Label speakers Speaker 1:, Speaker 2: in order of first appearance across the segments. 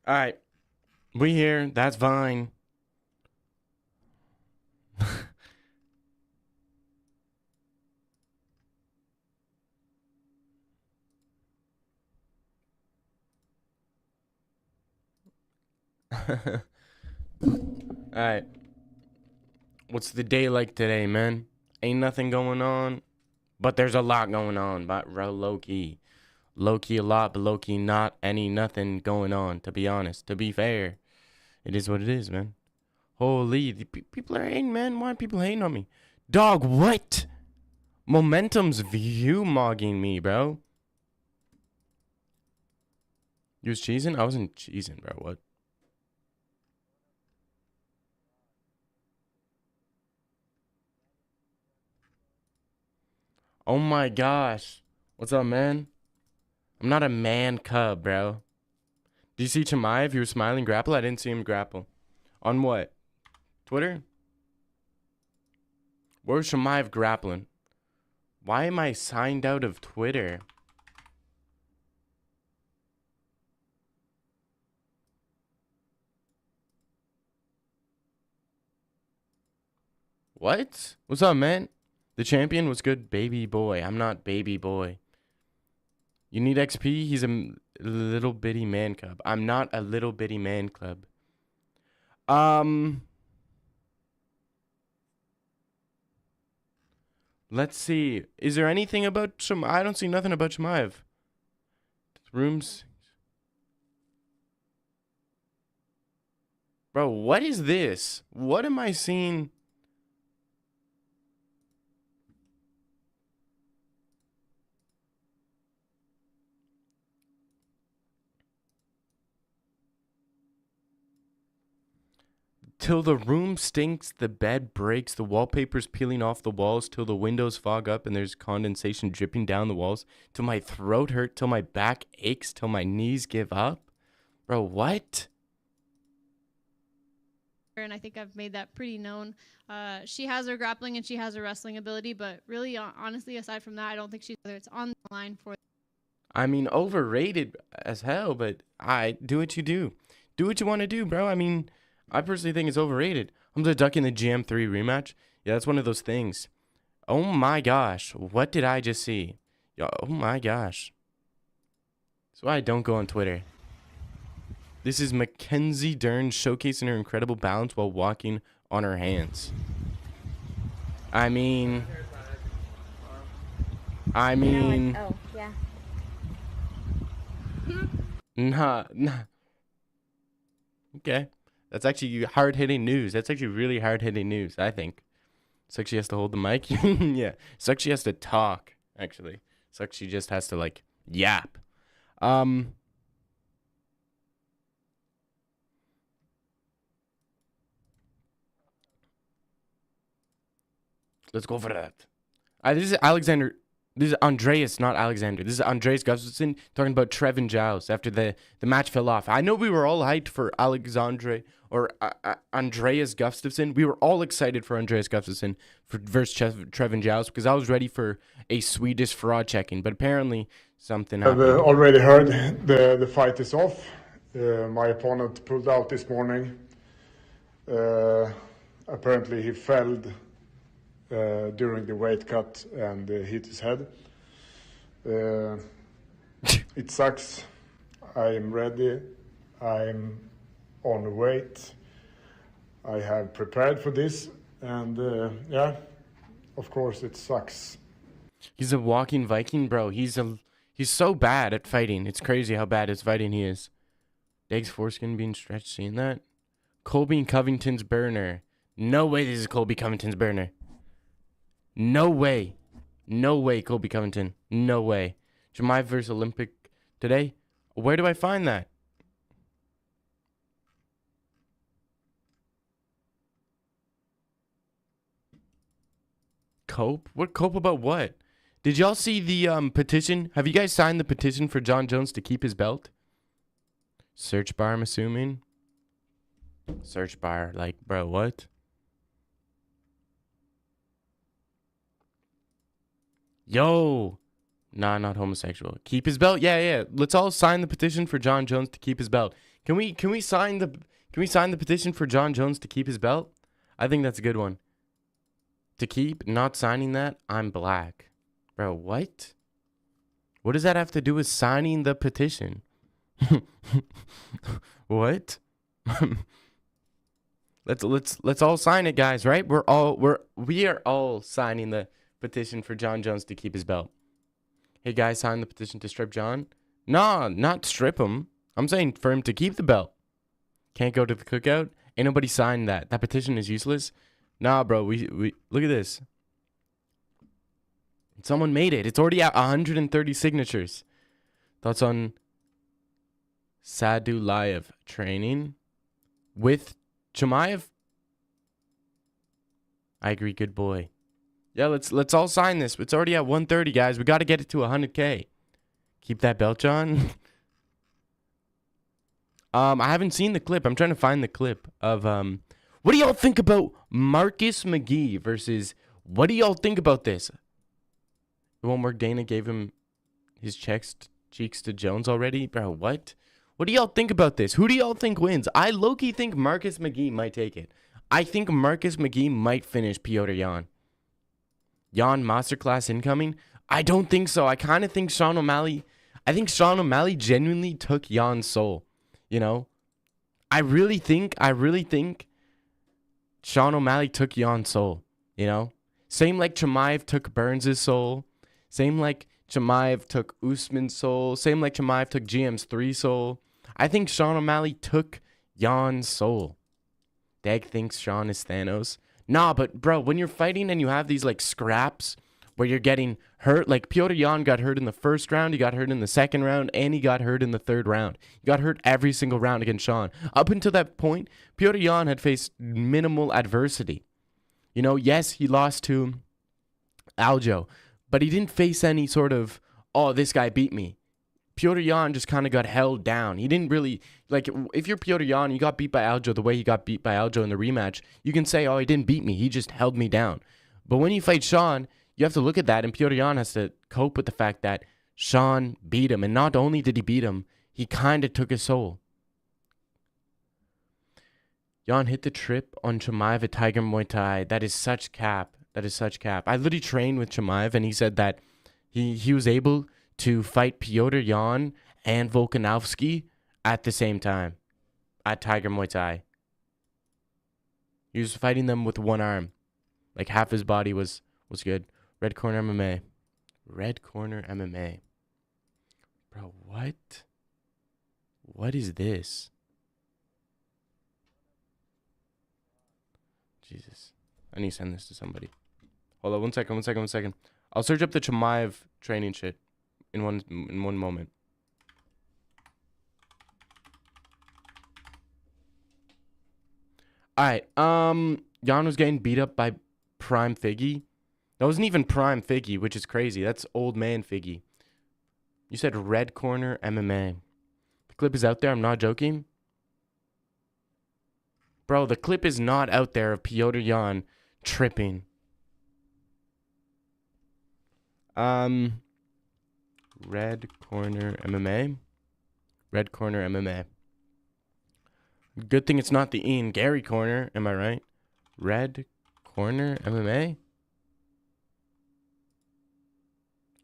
Speaker 1: Alright. We here. That's fine. Alright. What's the day like today, man? Ain't nothing going on. But there's a lot going on. But low-key. Low-key a lot, but low-key not nothing going on, to be honest. To be fair. It is what it is, man. Holy, people are hating, man. Why are people hating on me? Dog, what? Momentum's view mogging me, bro. You was cheesing? I wasn't cheesing, bro. What? Oh my gosh. What's up, man? I'm not a man cub, bro. Do you see Chimaev? He was smiling grapple? I didn't see him grapple. On what? Twitter? Where's Chimaev grappling? Why am I signed out of Twitter? What? What's up, man? The champion was good, baby boy. I'm not baby boy. You need XP? He's a little bitty man cub. I'm not a little bitty man club. Let's see. Is there anything about Chimaev? I don't see nothing about Chimaev. Rooms. Bro, what is this? What am I seeing? Till the room stinks, the bed breaks, the wallpaper's peeling off the walls, till the windows fog up and there's condensation dripping down the walls, till my throat hurt, till my back aches, till my knees give up. Bro, what?
Speaker 2: And I think I've made that pretty known. She has her grappling and she has her wrestling ability, but really, honestly, aside from that, I don't think she's whether it's on the line for.
Speaker 1: I mean, overrated as hell, but I do what you do. Do what you want to do, bro. I mean, I personally think it's overrated. I'm just ducking the GM3 rematch. Yeah, that's one of those things. Oh my gosh. What did I just see? Yo, oh my gosh. That's why I don't go on Twitter. This is Mackenzie Dern showcasing her incredible balance while walking on her hands. I mean...
Speaker 3: Oh, yeah.
Speaker 1: Nah. Okay. That's actually hard-hitting news. That's actually really hard-hitting news, I think. Sucks she has to hold the mic. Yeah. Sucks she has to talk, actually. Sucks she just has to, like, yap. Let's go for that. This is Alexander. This is Andreas, not Alexander. This is Andreas Gustafson talking about Trevin Giles after the match fell off. I know we were all hyped for Alexandre or Andreas Gustafson. We were all excited for Andreas Gustafson versus Trevin Giles because I was ready for a Swedish fraud checking. But apparently something happened.
Speaker 4: I've already heard the fight is off. My opponent pulled out this morning. Apparently he fell during the weight cut and hit his head. It sucks. I'm ready. I'm on weight. I have prepared for this, and yeah, of course it sucks.
Speaker 1: He's a walking Viking, bro. He's so bad at fighting. It's crazy how bad at fighting he is. Dag's foreskin being stretched, seeing that? Colby Covington's burner. No way this is Colby Covington's burner. No way. No way, Colby Covington. No way. Chimaev versus Olympic today? Where do I find that? Cope? What cope about what? Did y'all see the petition? Have you guys signed the petition for John Jones to keep his belt? Search bar, I'm assuming. Search bar, like, bro, what? Yo, Nah, not homosexual. Keep his belt. Yeah, yeah. Let's all sign the petition for John Jones to keep his belt. Can we sign the petition for John Jones to keep his belt? I think that's a good one. To keep not signing that, I'm black. Bro, what? What does that have to do with signing the petition? What? let's all sign it, guys, right? We are all signing the petition for John Jones to keep his belt. Hey guys, sign the petition to strip John? Nah, not strip him. I'm saying for him to keep the belt. Can't go to the cookout? Ain't nobody signed that. That petition is useless. Nah, bro, we look at this. Someone made it. It's already at 130 signatures. Thoughts on Sadulayev training with Chimaev? I agree, good boy. Yeah, let's all sign this. It's already at 130, guys. We got to get it to 100K. Keep that belt, John. I haven't seen the clip. I'm trying to find the clip of what do y'all think about Marcus McGee versus what do y'all think about this? The one where Dana gave him his cheeks to Jones already? Bro, what? What do y'all think about this? Who do y'all think wins? I low-key think Marcus McGee might take it. I think Marcus McGee might finish Piotr Jan. Jan masterclass incoming? I don't think so. I kind of think Sean O'Malley genuinely took Jan's soul. You know? I really think Sean O'Malley took Jan's soul. You know? Same like Chimaev took Burns' soul. Same like Chimaev took Usman's soul. Same like Chimaev took GM's 3 soul. I think Sean O'Malley took Jan's soul. Dag thinks Sean is Thanos. Nah, but bro, when you're fighting and you have these like scraps where you're getting hurt, like Piotr Jan got hurt in the first round, he got hurt in the second round, and he got hurt in the third round. He got hurt every single round against Sean. Up until that point, Piotr Jan had faced minimal adversity. You know, yes, he lost to Aljo, but he didn't face any sort of, oh, this guy beat me. Piotr Jan just kind of got held down. He didn't really, like, if you're Piotr Jan, you got beat by Aljo the way he got beat by Aljo in the rematch, you can say, oh, he didn't beat me. He just held me down. But when you fight Sean, you have to look at that, and Piotr Jan has to cope with the fact that Sean beat him. And not only did he beat him, he kind of took his soul. Jan hit the trip on Chimaev at Tiger Muay Thai. That is such cap. That is such cap. I literally trained with Chimaev, and he said that he was able to fight Piotr Jan and Volkanovski at the same time at Tiger Muay Thai. He was fighting them with one arm. Like half his body was good. Red Corner MMA. Red Corner MMA. Bro, what? What is this? Jesus. I need to send this to somebody. Hold on, one second. I'll search up the Chimaev training shit in one moment. Alright, Jan was getting beat up by Prime Figgy. That wasn't even Prime Figgy, which is crazy. That's Old Man Figgy. You said Red Corner MMA. The clip is out there, I'm not joking. Bro, the clip is not out there of Piotr Jan tripping. Red Corner MMA. Red Corner MMA. Good thing it's not the Ian Gary corner, am I right? Red Corner MMA?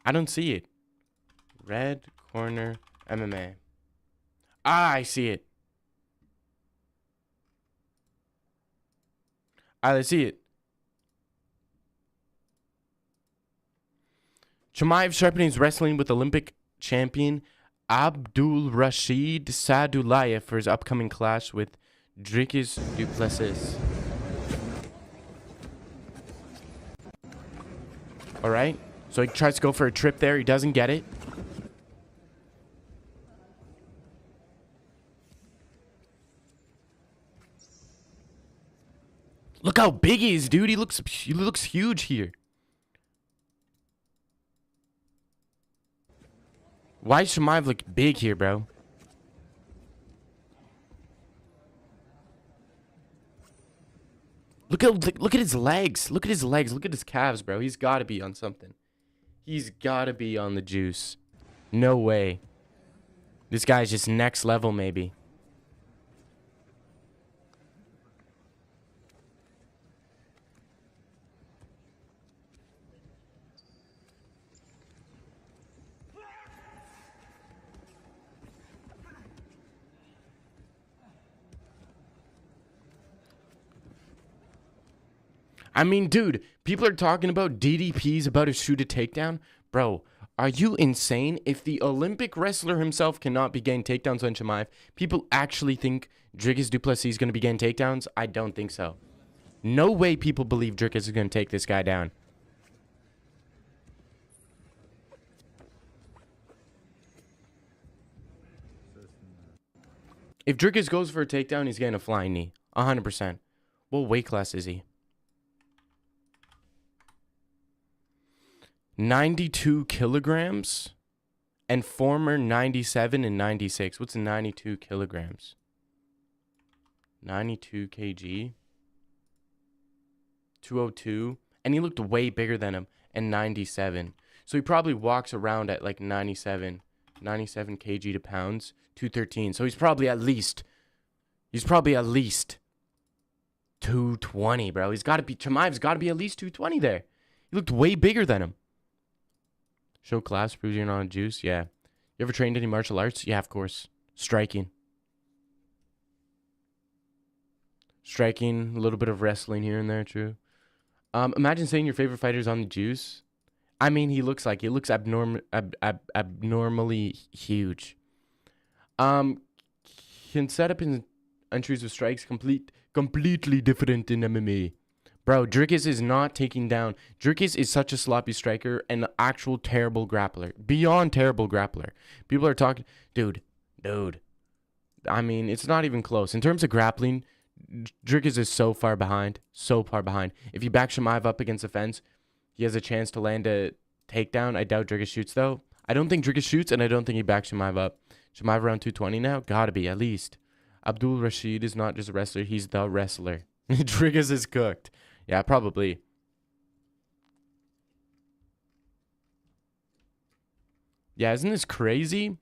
Speaker 1: I don't see it. Red Corner MMA. Ah, I see it. I see it. Chimaev sharpening his wrestling with Olympic champion Abdul Rashid Sadulayev for his upcoming clash with Dricus Duplessis. Alright, so he tries to go for a trip there. He doesn't get it. Look how big he is, dude. He looks huge here. Why does Chimaev look big here, bro? Look at his legs. Look at his legs. Look at his calves, bro. He's got to be on something. He's got to be on the juice. No way. This guy's just next level, maybe. I mean, dude, people are talking about DDP's about to shoot a takedown. Bro, are you insane? If the Olympic wrestler himself cannot be getting takedowns on Chimaev, people actually think Dricus du Plessis is going to be getting takedowns? I don't think so. No way people believe Dricus is going to take this guy down. If Dricus goes for a takedown, he's getting a flying knee. 100%. What weight class is he? 92 kilograms and former 97 and 96. What's 92 kilograms? 92 kg. 202. And he looked way bigger than him and 97. So he probably walks around at like 97 kg to pounds, 213. So he's probably at least 220, bro. Chimaev's got to be at least 220 there. He looked way bigger than him. Show class proves you're not on juice. Yeah. You ever trained any martial arts? Yeah, of course. Striking, a little bit of wrestling here and there, true. Imagine saying your favorite fighter's on the juice. I mean, he looks abnormally huge. Can set up his entries with strikes completely different in MMA. Bro, Dricus is not taking down. Dricus is such a sloppy striker and an actual terrible grappler. Beyond terrible grappler. People are talking... Dude. I mean, it's not even close. In terms of grappling, Dricus is so far behind. If you back Chimaev up against the fence, he has a chance to land a takedown. I doubt Dricus shoots, though. I don't think Dricus shoots, and I don't think he backs Chimaev up. Chimaev around 220 now? Gotta be, at least. Abdul Rashid is not just a wrestler. He's the wrestler. Dricus is cooked. Yeah, probably. Yeah, isn't this crazy?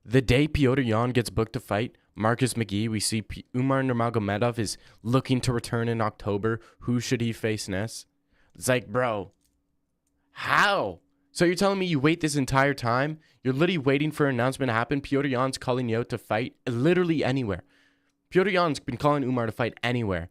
Speaker 1: The day Piotr Yan gets booked to fight Marcus McGee, we see Umar Nurmagomedov is looking to return in October. Who should he face next? It's like, bro, how? So you're telling me you wait this entire time? You're literally waiting for an announcement to happen. Piotr Yan's calling you out to fight literally anywhere. Piotr Yan's been calling Umar to fight anywhere.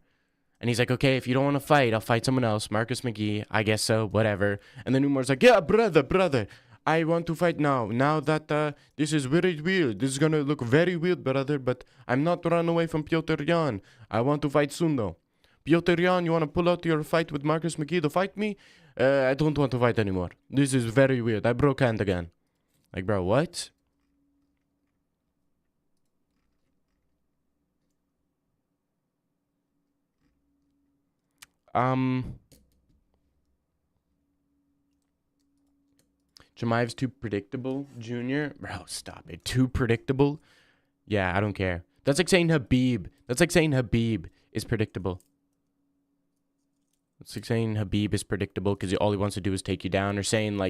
Speaker 1: And he's like, okay, if you don't want to fight, I'll fight someone else. Marcus McGee, I guess so, whatever. And then Umar's like, yeah, brother, I want to fight now. Now that this is very weird. This is going to look very weird, brother, but I'm not run away from Piotr Yan. I want to fight soon, though. Piotr Yan, you want to pull out your fight with Marcus McGee to fight me? I don't want to fight anymore. This is very weird. I broke hand again. Like, bro, what? Chimaev's too predictable, Junior. Bro, stop it. Too predictable? Yeah, I don't care. That's like saying Habib. Is predictable. It's like saying Habib is predictable because all he wants to do is take you down, or saying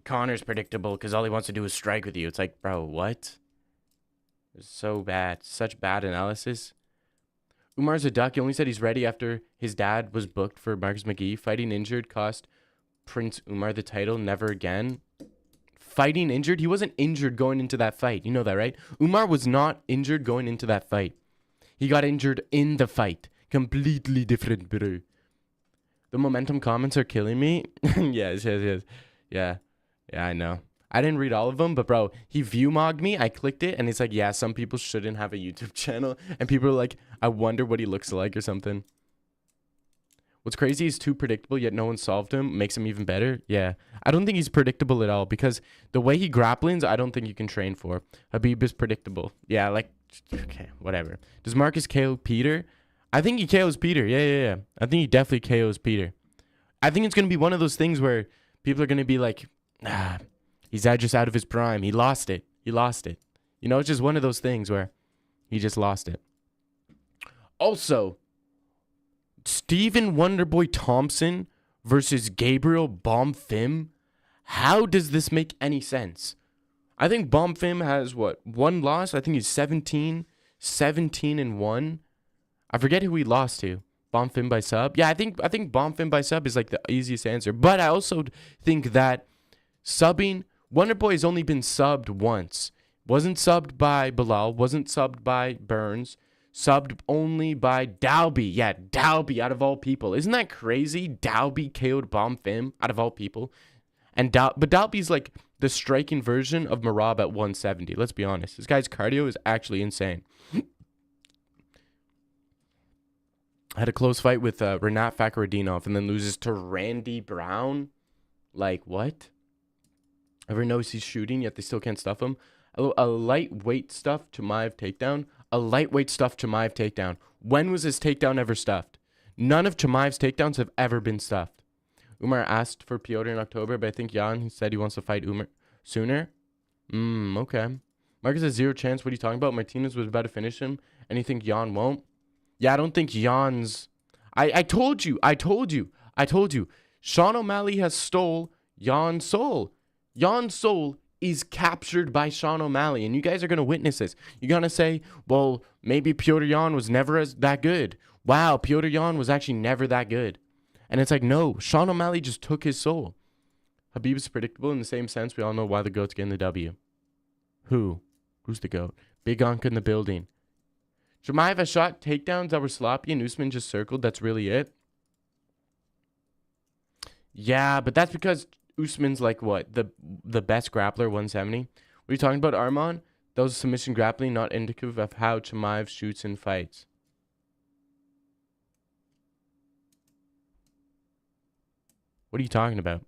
Speaker 1: Connor's predictable because all he wants to do is strike with you. It's like, bro, what? It's so bad. Such bad analysis. Umar's a duck. He only said he's ready after his dad was booked for Marcus McGee. Fighting injured cost Prince Umar the title. Never again. Fighting injured? He wasn't injured going into that fight. You know that, right? Umar was not injured going into that fight. He got injured in the fight. Completely different, bro. The momentum comments are killing me. Yes. Yeah, I know. I didn't read all of them, but bro, he view-mogged me. I clicked it, and it's like, yeah, some people shouldn't have a YouTube channel. And people are like, I wonder what he looks like or something. What's crazy is too predictable, yet no one solved him. Makes him even better. Yeah. I don't think he's predictable at all, because the way he grapplings, I don't think you can train for. Habib is predictable. Yeah, like, okay, whatever. Does Marcus KO Peter? I think he KOs Peter. Yeah. I think he definitely KOs Peter. I think it's going to be one of those things where people are going to be like, he's just out of his prime. He lost it. You know, it's just one of those things where he just lost it. Also, Stephen Wonderboy Thompson versus Gabriel Bonfim. How does this make any sense? I think Bonfim has one loss. I think he's 17 and 1. I forget who he lost to. Bonfim by sub. Yeah, I think Bonfim by sub is like the easiest answer. But I also think that subbing, Wonder Boy has only been subbed once. Wasn't subbed by Bilal, wasn't subbed by Burns, subbed only by Dalby. Yeah, Dalby out of all people. Isn't that crazy? Dalby KO'd Bonfim out of all people. But Dalby's like the striking version of Marab at 170. Let's be honest. This guy's cardio is actually insane. Had a close fight with Renat Fakhretdinov and then loses to Randy Brown. Like, what? Everyone knows he's shooting, yet they still can't stuff him. A lightweight stuff Chimaev takedown. A lightweight stuff Chimaev takedown. When was his takedown ever stuffed? None of Chimaev's takedowns have ever been stuffed. Umar asked for Piotr in October, but I think Jan, he said he wants to fight Umar sooner. Okay. Marcus has 0 chance. What are you talking about? Martinez was about to finish him, and you think Jan won't? Yeah, I don't think Jan's... I told you. Sean O'Malley has stole Jan's soul. Jan's soul is captured by Sean O'Malley, and you guys are going to witness this. You're going to say, well, maybe Piotr Jan was never that good. Wow, Piotr Jan was actually never that good. And it's like, no, Sean O'Malley just took his soul. Habib is predictable in the same sense. We all know why the GOAT's getting the W. Who's the GOAT? Big Anka in the building. Chimaev has shot takedowns that were sloppy and Usman just circled. That's really it. Yeah, but that's because Usman's like what? The best grappler, 170. What are you talking about, Armand? That was submission grappling, not indicative of how Chimaev shoots and fights. What are you talking about?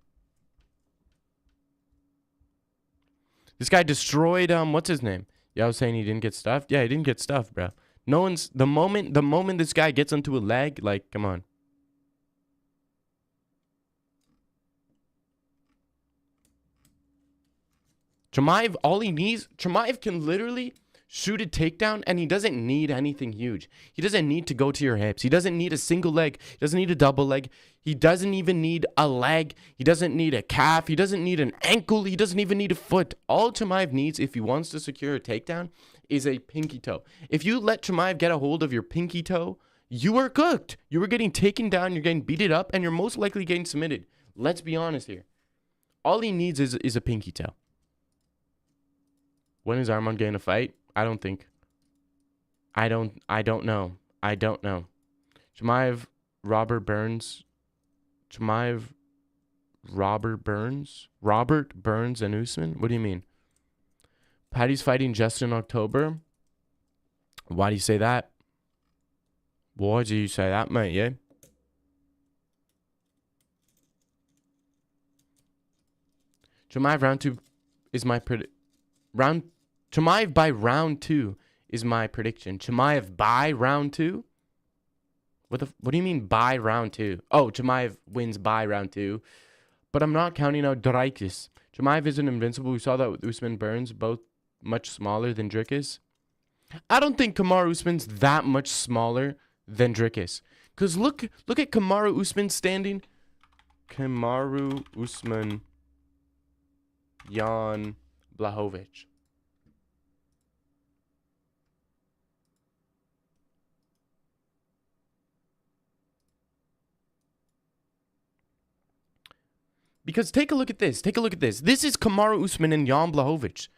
Speaker 1: This guy destroyed what's his name? Yeah, I was saying he didn't get stuffed. Yeah, he didn't get stuffed, bro. No one's the moment this guy gets onto a leg, like, come on. Chimaev, all he needs, Chimaev can literally shoot a takedown and he doesn't need anything huge. He doesn't need to go to your hips. He doesn't need a single leg. He doesn't need a double leg. He doesn't even need a leg. He doesn't need a calf. He doesn't need an ankle. He doesn't even need a foot. All Chimaev needs if he wants to secure a takedown is a pinky toe. If you let Chimaev get a hold of your pinky toe, you are cooked. You are getting taken down. You're getting beaten up and you're most likely getting submitted. Let's be honest here. All he needs is a pinky toe. When is Armand getting a fight? I don't know. Chimaev, Robert Burns, and Usman? What do you mean? Paddy's fighting just in October. Why do you say that? Why do you say that, mate? Yeah. Chimaev round 2 is my Chimaev by round 2 is my prediction. Chimaev by round 2? What do you mean by round 2? Oh, Chimaev wins by round 2. But I'm not counting out Dricus. Chimaev isn't invincible. We saw that with Usman Burns, both much smaller than Dricus. I don't think Kamaru Usman's that much smaller than Dricus. Because look at Kamaru Usman standing. Kamaru Usman, Jan Blachowicz. Because take a look at this. This is Kamaru Usman and Jan Blachowicz.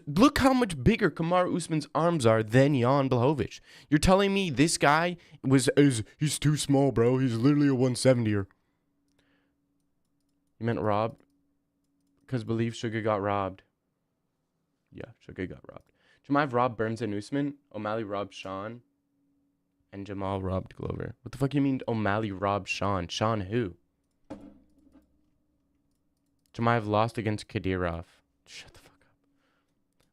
Speaker 1: Look how much bigger Kamaru Usman's arms are than Jan Blachowicz. You're telling me this guy he's too small, bro. He's literally a 170er. You meant robbed? Because believe Sugar got robbed. Yeah, Sugar got robbed. Chimaev robbed Burns and Usman. O'Malley robbed Sean. And Jamal robbed Glover. What the fuck do you mean O'Malley robbed Sean? Sean who? Chimaev lost against Kadyrov. Shut the fuck up.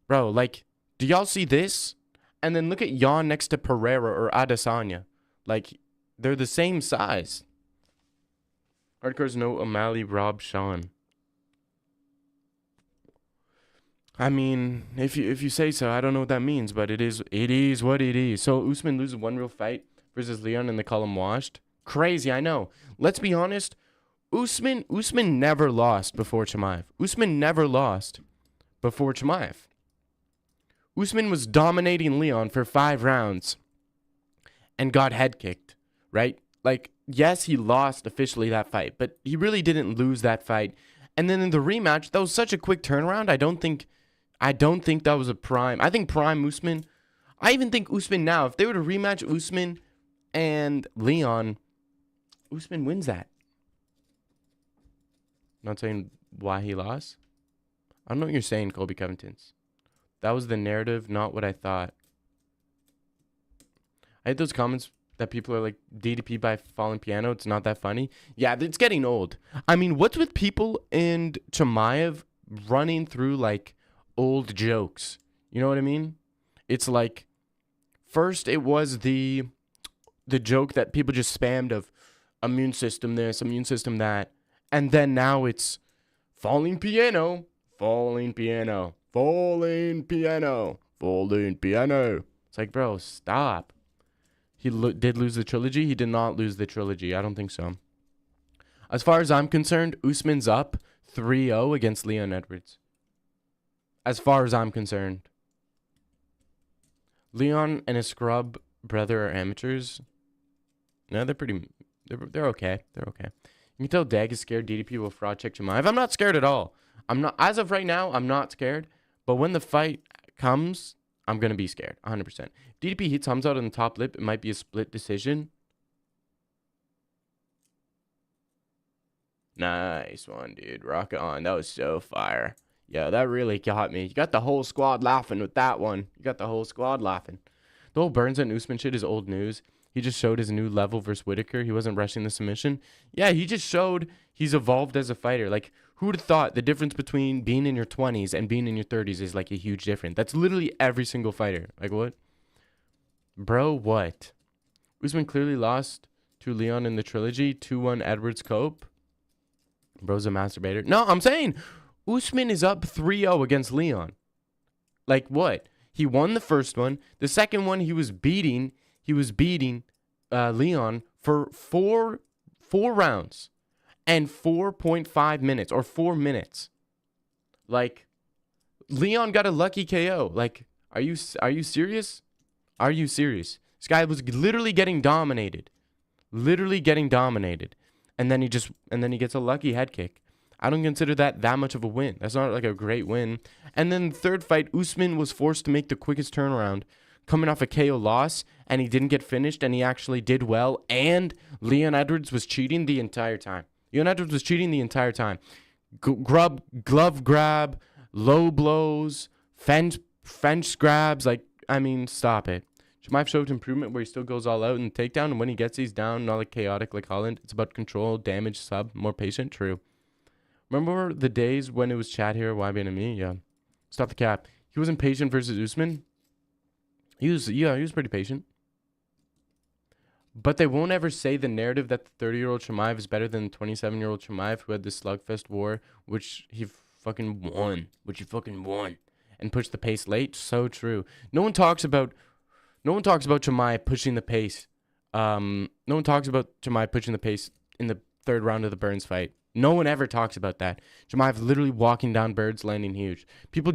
Speaker 1: Bro, like, do y'all see this? And then look at Jan next to Pereira or Adesanya. Like, they're the same size. Hardcore's no O'Malley robbed Sean. I mean, if you say so, I don't know what that means, but it is what it is. So Usman loses one real fight versus Leon and they call him washed. Crazy, I know. Let's be honest. Usman never lost before Chimaev. Usman never lost before Chimaev. Usman was dominating Leon for 5 rounds and got head kicked, right? Like, yes, he lost officially that fight, but he really didn't lose that fight. And then in the rematch, that was such a quick turnaround. I don't think that was a prime. I think prime Usman. I even think Usman now, if they were to rematch Usman and Leon, Usman wins that. Not saying why he lost. I don't know what you're saying, Colby Covingtons. That was the narrative, not what I thought. I had those comments that people are like, DDP by falling piano, it's not that funny. Yeah, it's getting old. I mean, what's with people and Chimaev running through like old jokes? You know what I mean? It's like, first it was the joke that people just spammed of immune system this, immune system that. And then now it's falling piano, falling piano, falling piano, falling piano. It's like, bro, stop. He did lose the trilogy. He did not lose the trilogy. I don't think so. As far as I'm concerned, Usman's up 3-0 against Leon Edwards. As far as I'm concerned. Leon and his scrub brother are amateurs. No, they're pretty... They're okay. They're okay. You can tell Dag is scared DDP will fraud check Chimaev. I'm not scared at all. I'm not... As of right now, I'm not scared. But when the fight comes, I'm going to be scared. 100%. DDP hits Hamza out on the top lip. It might be a split decision. Nice one, dude. Rock it on. That was so fire. Yeah, that really got me. You got the whole squad laughing with that one. You got the whole squad laughing. The whole Burns and Usman shit is old news. He just showed his new level versus Whitaker. He wasn't rushing the submission. Yeah, he just showed he's evolved as a fighter. Like, who would have thought the difference between being in your 20s and being in your 30s is like a huge difference? That's literally every single fighter. Like, what? Bro, what? Usman clearly lost to Leon in the trilogy. 2-1 Edwards Cope. Bro's a masturbator. No, I'm saying Usman is up 3-0 against Leon. Like, what? He won the first one. The second one, he was beating Leon for four rounds and 4.5 minutes or 4 minutes. Like, Leon got a lucky KO. Like, are you serious? Are you serious? This guy was literally getting dominated. Literally getting dominated. And then he gets a lucky head kick. I don't consider that much of a win. That's not like a great win. And then the third fight, Usman was forced to make the quickest turnaround, coming off a KO loss, and he didn't get finished, and he actually did well. And Leon Edwards was cheating the entire time. Glove grab, low blows, fence grabs. Like, I mean, stop it. Chimaev showed improvement where he still goes all out in the takedown, and when he gets these down, not like chaotic like Holland. It's about control, damage, sub, more patient. True. Remember the days when it was chat here, YB and me? Yeah. Stop the cap. He wasn't patient versus Usman. He was pretty patient. But they won't ever say the narrative that the 30-year-old Chimaev is better than the 27-year-old Chimaev who had this slugfest war, which he fucking won. And pushed the pace late. So true. No one talks about Chimaev pushing the pace. No one talks about Chimaev pushing the pace in the third round of the Burns fight. No one ever talks about that. Chimaev literally walking down birds, landing huge. If you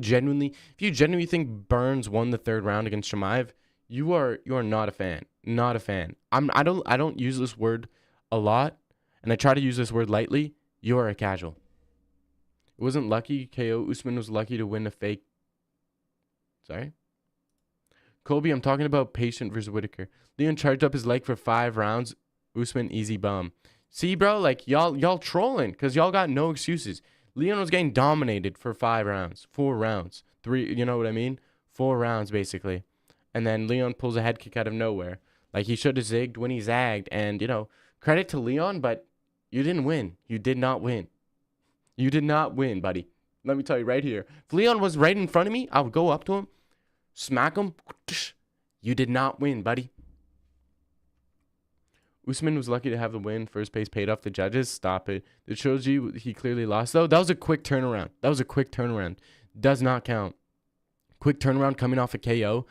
Speaker 1: genuinely think Burns won the third round against Chimaev, you are not a fan. Not a fan. I don't use this word a lot, and I try to use this word lightly. You are a casual. It wasn't lucky KO. Usman was lucky to win a fake. Sorry? Colby, I'm talking about patient versus Whitaker. Leon charged up his leg for 5 rounds. Usman easy bum. See, bro, like y'all trolling because y'all got no excuses. Leon was getting dominated for 5 rounds, 4 rounds, 3. You know what I mean? 4 rounds basically, and then Leon pulls a head kick out of nowhere. Like, he should have zigged when he zagged, and credit to Leon, but you didn't win. You did not win. You did not win, buddy. Let me tell you right here. If Leon was right in front of me, I would go up to him, smack him. You did not win, buddy. Usman was lucky to have the win. First place paid off the judges. Stop it. It shows you he clearly lost, though. That was a quick turnaround. Does not count. Quick turnaround coming off a KO.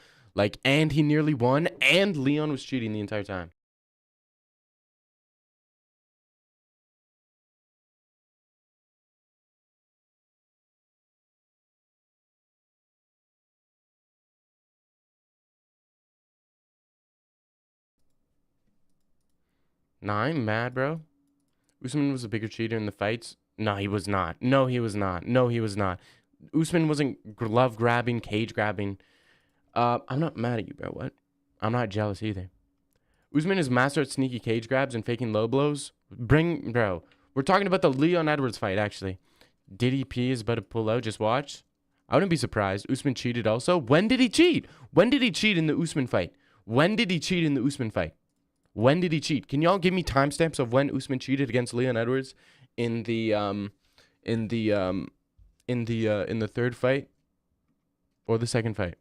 Speaker 1: And he nearly won, and Leon was cheating the entire time. Nah, I'm mad, bro. Usman was a bigger cheater in the fights. No, he was not. No, he was not. No, he was not. Usman wasn't glove grabbing, cage grabbing. I'm not mad at you, bro. What? I'm not jealous either. Usman is master at sneaky cage grabs and faking low blows. Bro. We're talking about the Leon Edwards fight, actually. Diddy P is about to pull out. Just watch. I wouldn't be surprised. Usman cheated also. When did he cheat? When did he cheat in the Usman fight? When did he cheat in the Usman fight? When did he cheat? Can y'all give me timestamps of when Usman cheated against Leon Edwards in the third fight or the second fight?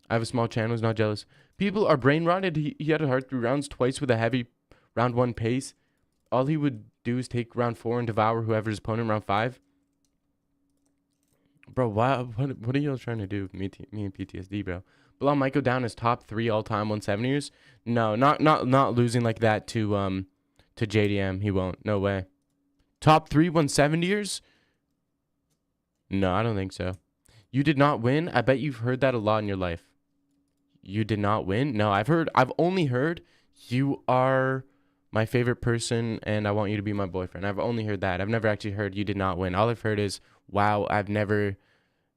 Speaker 1: I have a small channel. Who's not jealous. People are brain rotted. He had a hard 3 rounds twice with a heavy round 1 pace. All he would do is take round 4 and devour whoever's opponent round 5. Bro, what are y'all trying to do with me and PTSD, bro? Bilal might go down as top 3 all-time 170ers. No, not losing like that to JDM. He won't. No way. Top 3 170ers? No, I don't think so. You did not win? I bet you've heard that a lot in your life. You did not win? No, I've only heard you are my favorite person and I want you to be my boyfriend. I've only heard that. I've never actually heard you did not win. All I've heard is, wow, I've never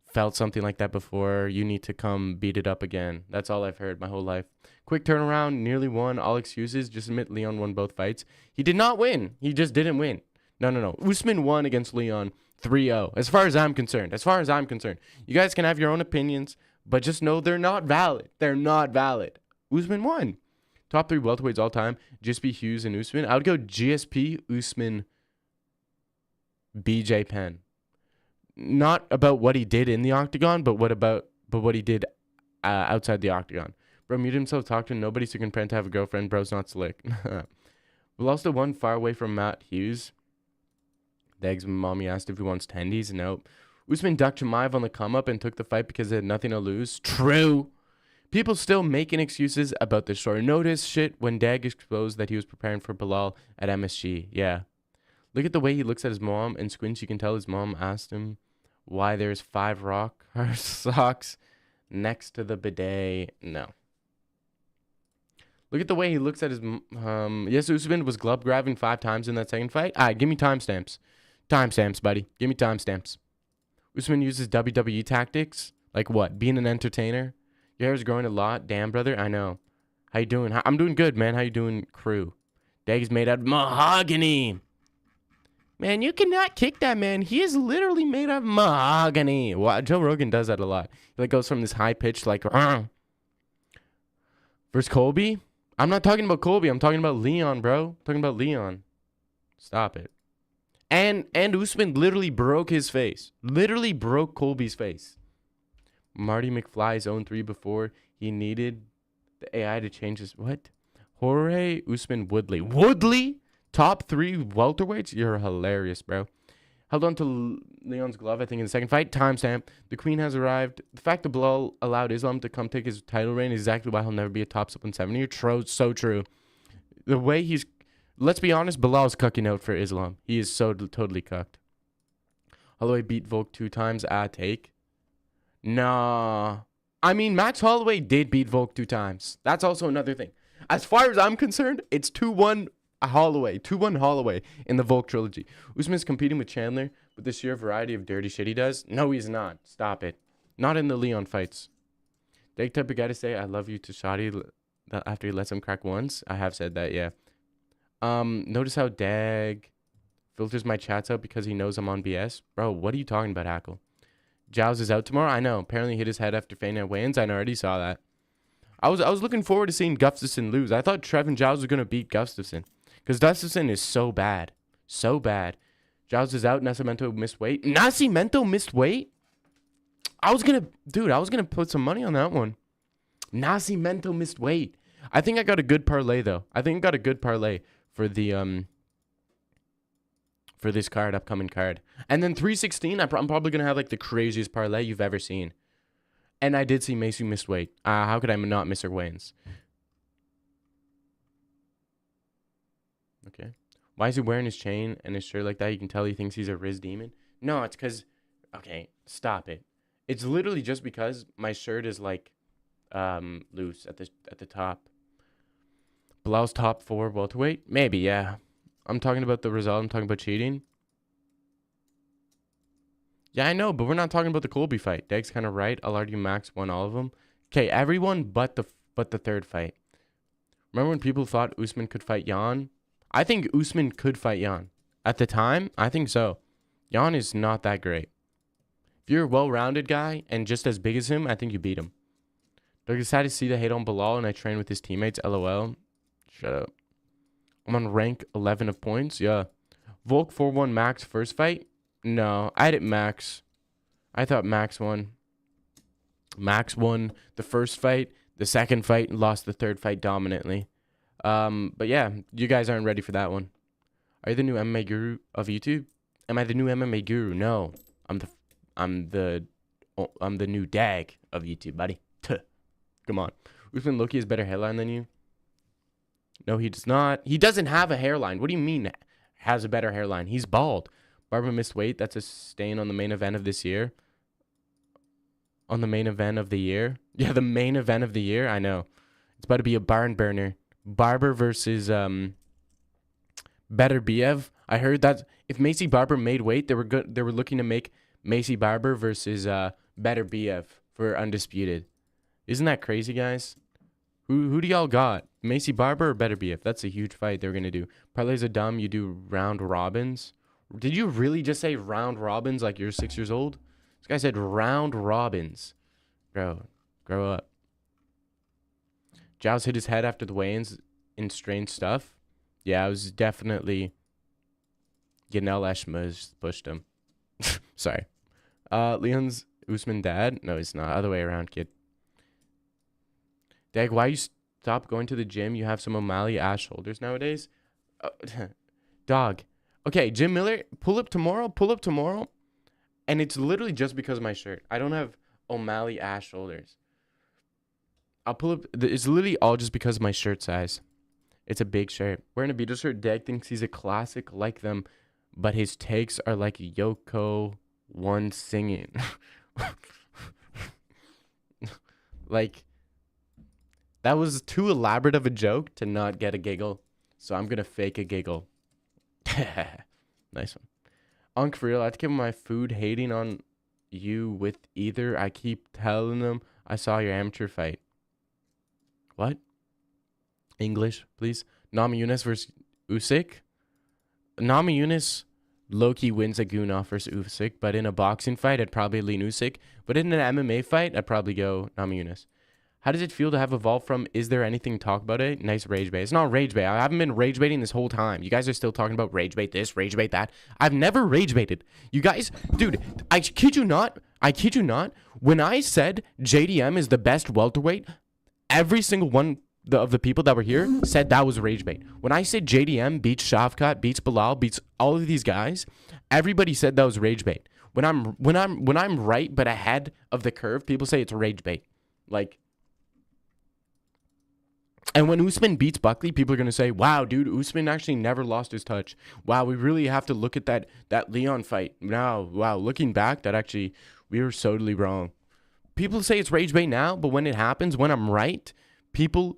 Speaker 1: felt something like that before. You need to come beat it up again. That's all I've heard my whole life. Quick turnaround, nearly won. All excuses. Just admit Leon won both fights. He did not win. He just didn't win. No. Usman won against Leon 3-0. As far as I'm concerned. You guys can have your own opinions, but just know they're not valid. They're not valid. Usman won. Top 3 welterweights all time. GSP, Hughes, and Usman. I would go GSP, Usman, BJ Penn. Not about what he did in the octagon, but what he did outside the octagon. Bro muted himself, talked to nobody, so can pretend to have a girlfriend. Bro's not slick. Will also one far away from Matt Hughes. Degs mommy asked if he wants tendies. Nope. Usman ducked Chimaev on the come up and took the fight because they had nothing to lose. True. People still making excuses about the short notice shit when Dag exposed that he was preparing for Bilal at MSG. Yeah. Look at the way he looks at his mom and squints. You can tell his mom asked him why there's 5 rock hard socks next to the bidet. No. Look at the way he looks at his yes, Usman was glove grabbing 5 times in that second fight. All right, give me timestamps. Timestamps, buddy. Give me timestamps. Usman uses WWE tactics. Like what? Being an entertainer? Your hair's growing a lot. Damn, brother. I know. How you doing? I'm doing good, man. How you doing, crew? Dag's made out of mahogany. Man, you cannot kick that man. He is literally made of mahogany. Well, Joe Rogan does that a lot. He like goes from this high pitch like versus Colby. I'm not talking about Colby. I'm talking about Leon, bro. I'm talking about Leon. Stop it. And Usman literally broke his face. Literally broke Colby's face. Marty McFly's own 3 before he needed the AI to change his what? Jorge Usman Woodley. Woodley? Top 3 welterweights? You're hilarious, bro. Held on to Leon's glove, I think, in the second fight. Timestamp. The Queen has arrived. The fact that Bilal allowed Islam to come take his title reign is exactly why he'll never be a top 170. So true. The way he's... Let's be honest, Bilal's cucking out for Islam. He is so totally cucked. Holloway beat Volk 2 times. Take. Nah. I mean, Max Holloway did beat Volk 2 times. That's also another thing. As far as I'm concerned, it's 2-1 Holloway. 2-1 Holloway in the Volk trilogy. Usman's competing with Chandler with the sheer variety of dirty shit he does. No, he's not. Stop it. Not in the Leon fights. Dag type of guy to say, I love you to Shadi after he lets him crack once. I have said that, yeah. Notice how Dag filters my chats out because he knows I'm on BS. Bro, what are you talking about, Hackle? Giles is out tomorrow? I know. Apparently he hit his head after fainting at weigh-ins. I already saw that. I was looking forward to seeing Gustafson lose. I thought Trev and Giles were going to beat Gustafson. Because Gustafson is so bad. So bad. Giles is out. Nascimento missed weight. Nascimento missed weight? I was going to put some money on that one. Nascimento missed weight. I think I got a good parlay, though. I think I got a good parlay for the for this upcoming card. And then 316, I'm probably going to have like the craziest parlay you've ever seen. And I did see Macy missed weight. How could I not miss her weigh-ins? Okay. Why is he wearing his chain and his shirt like that? You can tell he thinks he's a Riz demon. No, it's because... Okay, stop it. It's literally just because my shirt is like loose at the top. Bilal's top 4 welterweight? Maybe, yeah. I'm talking about the result. I'm talking about cheating. Yeah, I know, but we're not talking about the Colby fight. Deg's kind of right. I'll argue Max won all of them. Okay, everyone but the third fight. Remember when people thought Usman could fight Jan? I think Usman could fight Jan. At the time, I think so. Jan is not that great. If you're a well-rounded guy and just as big as him, I think you beat him. Doug decided to see the hate on Bilal and I train with his teammates. LOL. Shut up. I'm on rank 11 of points. Yeah. Volk 4-1 Max first fight? No. I had it Max. I thought Max won. Max won the first fight, the second fight, and lost the third fight dominantly. But yeah, you guys aren't ready for that one. Are you the new MMA guru of YouTube? Am I the new MMA guru? No. I'm the new dag of YouTube, buddy. Tuh. Come on. Usman Loki has better hairline than you? No, he does not. He doesn't have a hairline. What do you mean has a better hairline? He's bald. Barber missed weight. That's a stain on the main event of this year. On the main event of the year? Yeah, the main event of the year? I know. It's about to be a barn burner. Barber versus Better BF. I heard that if Macy Barber made weight, they were looking to make Macy Barber versus Better BF for Undisputed. Isn't that crazy, guys? Who do y'all got? Macy Barber or Better BF? That's a huge fight they're going to do. Parlays are dumb. You do round robins. Did you really just say round robins like you're 6 years old? This guy said round robins. Bro, grow up. Giles hit his head after the weigh-ins in strange stuff. Yeah, it was definitely Yanel Eshma pushed him. Sorry. Leon's Usman dad? No, he's not. Other way around, kid. Dag, why you stop going to the gym? You have some O'Malley ass shoulders nowadays. Dog. Okay, Jim Miller, pull up tomorrow. And it's literally just because of my shirt. I don't have O'Malley ass shoulders. I'll pull up. It's literally all just because of my shirt size. It's a big shirt. Wearing a Beatles shirt, Dag thinks he's a classic like them, but his takes are like Yoko One singing. Like, that was too elaborate of a joke to not get a giggle. So I'm going to fake a giggle. Nice one. Unc, for real, I have to keep my food hating on you with either. I keep telling them I saw your amateur fight. What? English, please. Namajunas versus Usyk. Namajunas low-key wins a Gunov versus Usyk, but in a boxing fight, I'd probably lean Usyk. But in an MMA fight, I'd probably go Namajunas. How does it feel to have evolved from is there anything to talk about it? Nice rage bait. It's not rage bait. I haven't been rage baiting this whole time. You guys are still talking about rage bait this, rage bait that. I've never rage baited. You guys, dude, I kid you not. When I said JDM is the best welterweight, every single one of the people that were here said that was rage bait. When I said JDM beats Shavkat, beats Bilal, beats all of these guys, everybody said that was rage bait. When I'm right but ahead of the curve, people say it's rage bait. Like, and when Usman beats Buckley, people are going to say, wow, dude, Usman actually never lost his touch. Wow, we really have to look at that Leon fight. Now, wow, looking back, we were totally wrong. People say it's rage bait now, but when it happens, when I'm right, people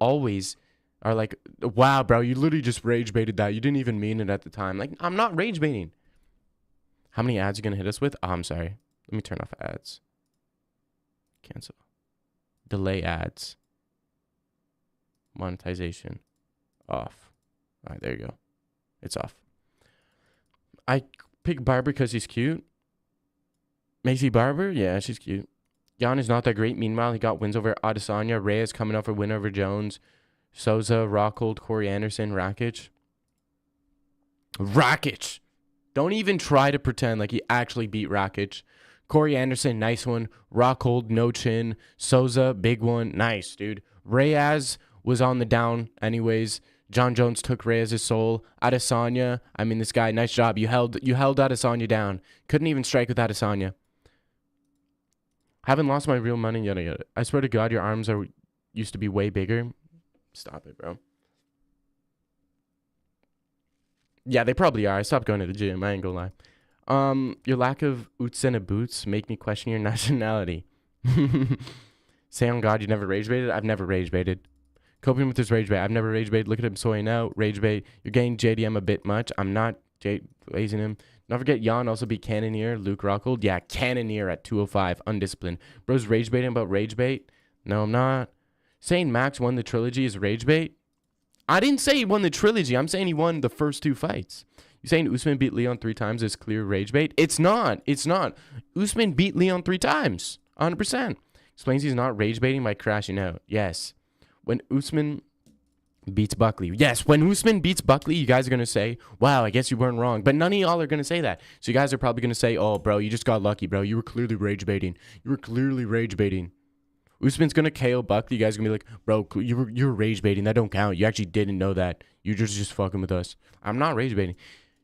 Speaker 1: always are like, wow, bro, you literally just rage baited that. You didn't even mean it at the time. Like, I'm not rage baiting. How many ads are you going to hit us with? Oh, I'm sorry. Let me turn off ads. Cancel. Delay ads. Monetization. Off. All right, there you go. It's off. I pick Barber because he's cute. Macy Barber? Yeah, she's cute. Jan is not that great. Meanwhile, he got wins over Adesanya. Reyes coming up for win over Jones. Souza, Rockhold, Corey Anderson, Rakic. Don't even try to pretend like he actually beat Rakic. Corey Anderson, nice one. Rockhold, no chin. Souza, big one. Nice, dude. Reyes was on the down anyways. John Jones took Reyes' soul. Adesanya, I mean, this guy, nice job. You held Adesanya down. Couldn't even strike with Adesanya. Haven't lost my real money yet. I swear to God, your arms used to be way bigger. Stop it, bro. Yeah, they probably are. I stopped going to the gym. I ain't gonna lie. Your lack of Utsena boots make me question your nationality. Say on God you never rage baited? I've never rage baited. Coping with this rage bait. I've never rage bait. Look at him soying out. Rage bait. You're getting JDM a bit much. I'm not blazing him. Don't forget Jan also beat Cannoneer. Luke Rockhold. Yeah, Cannoneer at 205. Undisciplined. Bro's rage baiting about rage bait. No, I'm not. Saying Max won the trilogy is rage bait. I didn't say he won the trilogy. I'm saying he won the first 2 fights. You saying Usman beat Leon 3 times is clear rage bait? It's not. It's not. Usman beat Leon 3 times. 100%. Explains he's not rage baiting by crashing out. Yes. When Usman beats Buckley. Yes, when Usman beats Buckley, you guys are going to say, wow, I guess you weren't wrong. But none of y'all are going to say that. So you guys are probably going to say, oh, bro, you just got lucky, bro. You were clearly rage baiting. You were clearly rage baiting. Usman's going to KO Buckley. You guys are going to be like, bro, you're rage baiting. That don't count. You actually didn't know that. You're just fucking with us. I'm not rage baiting.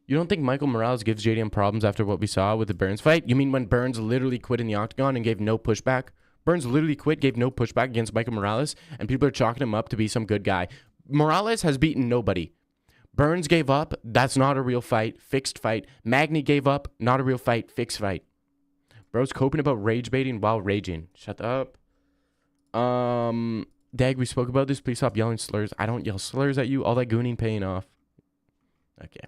Speaker 1: You don't think Michael Morales gives JDM problems after what we saw with the Burns fight? You mean when Burns literally quit in the octagon and gave no pushback? Burns literally quit, gave no pushback against Michael Morales, and people are chalking him up to be some good guy. Morales has beaten nobody. Burns gave up. That's not a real fight. Fixed fight. Magny gave up. Not a real fight. Fixed fight. Bro's coping about rage baiting while raging. Shut up. Dag, we spoke about this. Please stop yelling slurs. I don't yell slurs at you. All that gooning paying off. Okay.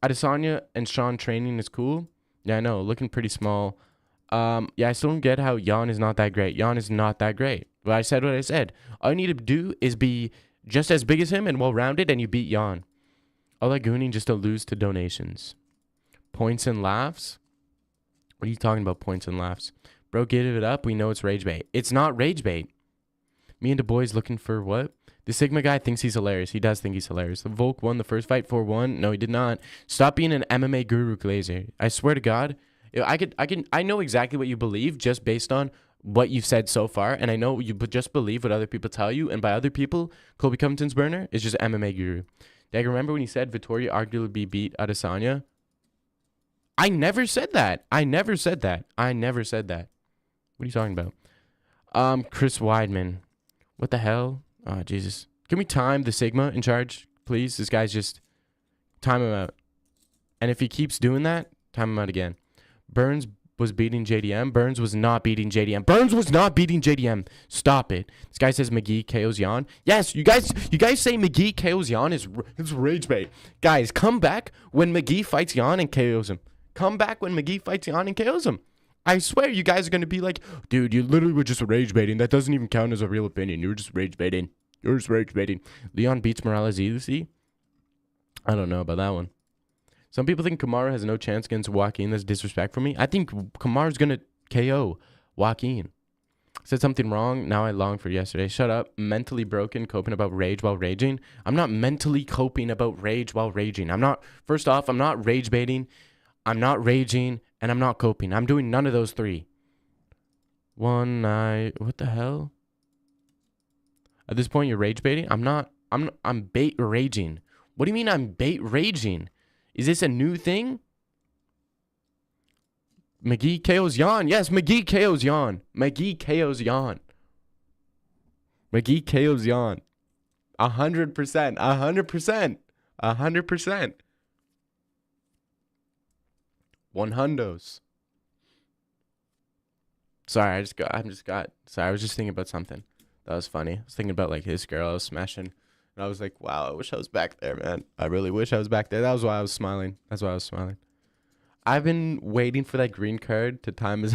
Speaker 1: Adesanya and Sean training is cool. Yeah, I know. Looking pretty small. Yeah, I still don't get how Jan is not that great. Jan is not that great. Well, I said what I said. All you need to do is be just as big as him and well-rounded, and you beat Jan. All that gooning just to lose to donations. Points and laughs? What are you talking about, points and laughs? Bro, give it up. We know it's rage bait. It's not rage bait. Me and the boys looking for what? The Sigma guy thinks he's hilarious. He does think he's hilarious. The Volk won the first fight 4-1. No, he did not. Stop being an MMA guru, Glazer. I swear to God, I know exactly what you believe just based on what you've said so far, and I know you just believe what other people tell you, and by other people, Colby Covington's burner is just MMA guru. Dag, remember when you said Vittoria arguably beat Adesanya? I never said that. I never said that. I never said that. What are you talking about? Chris Weidman. What the hell? Oh, Jesus. Can we time the Sigma in charge, please? This guy's just... Time him out. And if he keeps doing that, time him out again. Burns was beating JDM. Burns was not beating JDM. Burns was not beating JDM. Stop it. This guy says McGee KOs Jan. Yes, you guys say McGee KOs Jan is rage bait. Guys, come back when McGee fights Jan and KOs him. Come back when McGee fights Jan and KOs him. I swear you guys are going to be like, dude, you literally were just rage baiting. That doesn't even count as a real opinion. You were just rage baiting. You were just rage baiting. Leon beats Morales easy. I don't know about that one. Some people think Kamaru has no chance against Joaquin. That's disrespect for me. I think Kamaru's going to KO Joaquin. Said something wrong. Now I long for yesterday. Shut up. Mentally broken, coping about rage while raging. I'm not mentally coping about rage while raging. First off, I'm not rage baiting. I'm not raging. And I'm not coping. I'm doing none of those three. What the hell? At this point, you're rage baiting? I'm bait raging. What do you mean I'm bait raging? Is this a new thing? McGee KOs Jan. Yes, McGee KOs Jan. McGee KOs Jan. McGee KOs Jan. 100%. 100%. 100%. 100s. Sorry, I was just thinking about something. That was funny. I was thinking about like this girl I was smashing. And I was like, wow, I wish I was back there, man. I really wish I was back there. That was why I was smiling. That's why I was smiling. I've been waiting for that green card to time as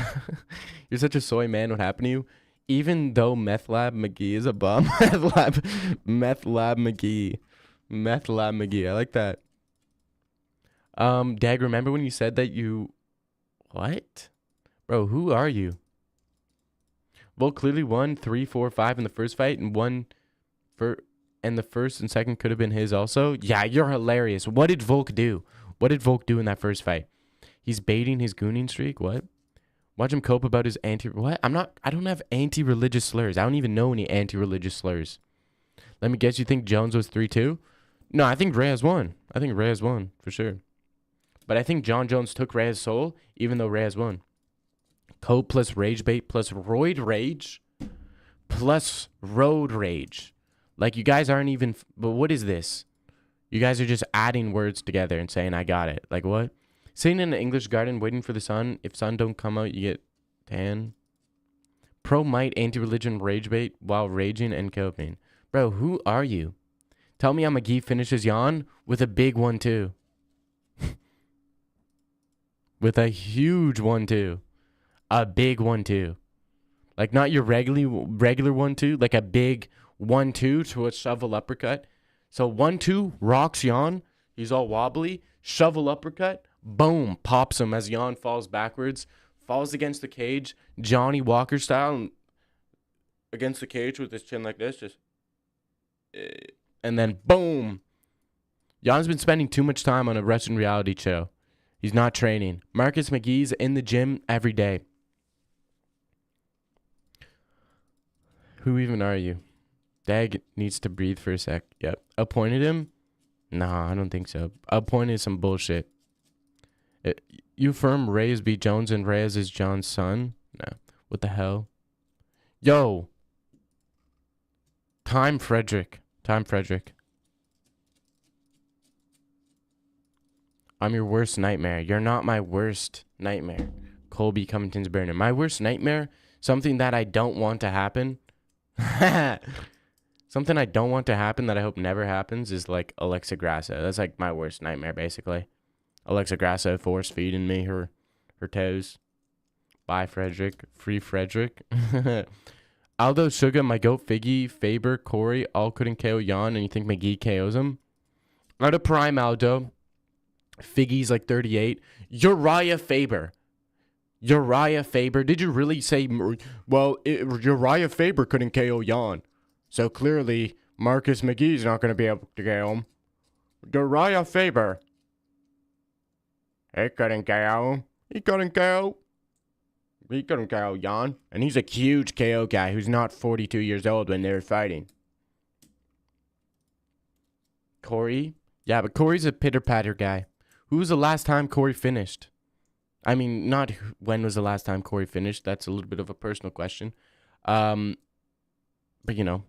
Speaker 1: you're such a soy man. What happened to you? Even though Meth Lab McGee is a bum. Meth Lab McGee. I like that. Dag, remember when you said that you... What? Bro, who are you? Volk clearly won 3, 4, 5 in the first fight and and the first and second could have been his also. Yeah, you're hilarious. What did Volk do? What did Volk do in that first fight? He's baiting his gooning streak. What? Watch him cope about his what? I don't have anti-religious slurs. I don't even know any anti-religious slurs. Let me guess, you think Jones was 3-2? No, I think Reyes won. I think Reyes won for sure. But I think John Jones took Reyes' soul, even though Reyes won. Cope plus rage bait plus roid rage plus road rage. Like, you guys aren't even... But what is this? You guys are just adding words together and saying, I got it. Like, what? Sitting in an English garden waiting for the sun. If sun don't come out, you get tan. Pro-might anti-religion rage bait while raging and coping. Bro, who are you? Tell me how McGee finishes Jan with a big 1-2. With a huge 1-2. A big 1-2. Like not your regular 1-2, like a big 1-2 to a shovel uppercut. So 1-2 rocks Jan. He's all wobbly. Shovel uppercut. Boom. Pops him as Jan falls backwards. Falls against the cage. Johnny Walker style. Against the cage with his chin like this. Just. And then boom. Jan's been spending too much time on a wrestling reality show. He's not training. Marcus McGee's in the gym every day. Who even are you? Dag needs to breathe for a sec. Yep. Appointed him? Nah, I don't think so. Appointed some bullshit. You affirm Reyes beat Jones and Reyes is John's son? No. What the hell? Yo. Time Frederick. I'm your worst nightmare. You're not my worst nightmare. Colby Covington's burner. My worst nightmare? Something that I don't want to happen. Something I don't want to happen that I hope never happens is like Alexa Grasso. That's like my worst nightmare, basically. Alexa Grasso force feeding me her toes. Bye, Frederick. Free Frederick. Aldo, Suga, my goat, Figgy, Faber, Corey, all couldn't KO Jan, and you think McGee KOs him? Out of prime Aldo. Figgy's like 38. Uriah Faber. Did you really say, well, Uriah Faber couldn't KO Jan. So clearly, Marcus McGee's not going to be able to KO him. Uriah Faber. He couldn't KO him. He couldn't KO Jan. And he's a huge KO guy who's not 42 years old when they were fighting. Corey? Yeah, but Corey's a pitter-patter guy. Who was the last time Corey finished? I mean, not when was the last time Corey finished. That's a little bit of a personal question. But, you know.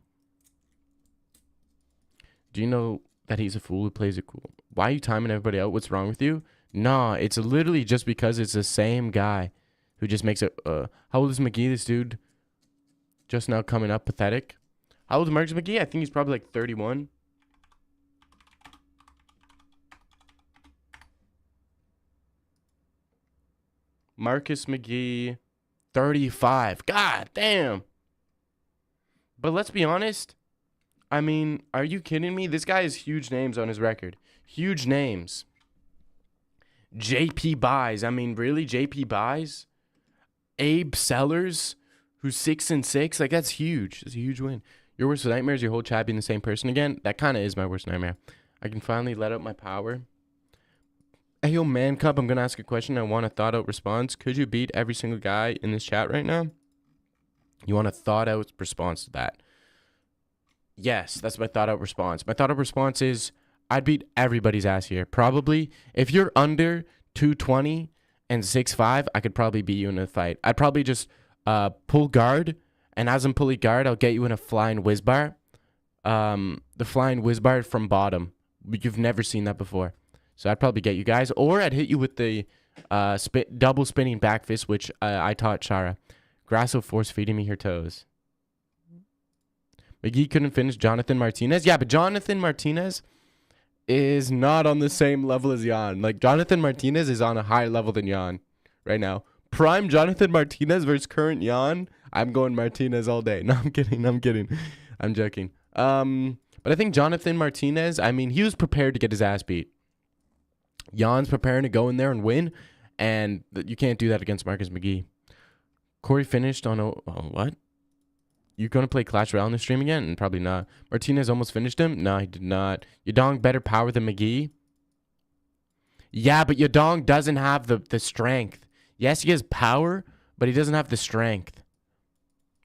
Speaker 1: Do you know that he's a fool who plays it cool? Why are you timing everybody out? What's wrong with you? Nah, it's literally just because it's the same guy who just makes it. How old is McGee, this dude? Just now coming up, pathetic. How old is Marcus McGee? I think he's probably like 31. Marcus McGee, 35. God damn. But let's be honest. I mean, are you kidding me? This guy has huge names on his record. Huge names. JP Buys. I mean, really? JP Buys? Abe Sellers, who's 6-6. Like, that's huge. That's a huge win. Your worst nightmare is your whole chat being the same person again? That kind of is my worst nightmare. I can finally let out my power. Hey, yo, Man Cub, I'm going to ask a question. I want a thought-out response. Could you beat every single guy in this chat right now? You want a thought-out response to that? Yes, that's my thought-out response. My thought-out response is I'd beat everybody's ass here. Probably, if you're under 220 and 6'5", I could probably beat you in a fight. I'd probably just pull guard, and as I'm pulling guard, I'll get you in a flying whiz bar. The flying whiz bar from bottom. You've never seen that before. So I'd probably get you guys. Or I'd hit you with the double spinning back fist, which I taught Shara. Grasso force feeding me her toes. McGee couldn't finish Jonathan Martinez. Yeah, but Jonathan Martinez is not on the same level as Jan. Like, Jonathan Martinez is on a higher level than Jan right now. Prime Jonathan Martinez versus current Jan. I'm going Martinez all day. No, I'm kidding. I'm joking. But I think Jonathan Martinez, I mean, he was prepared to get his ass beat. Jan's preparing to go in there and win, and you can't do that against Marcus McGee. Corey finished on what? You going to play Clash Royale in the stream again? Probably not. Martinez almost finished him? No, he did not. Yadong better power than McGee? Yeah, but Yadong doesn't have the strength. Yes, he has power, but he doesn't have the strength.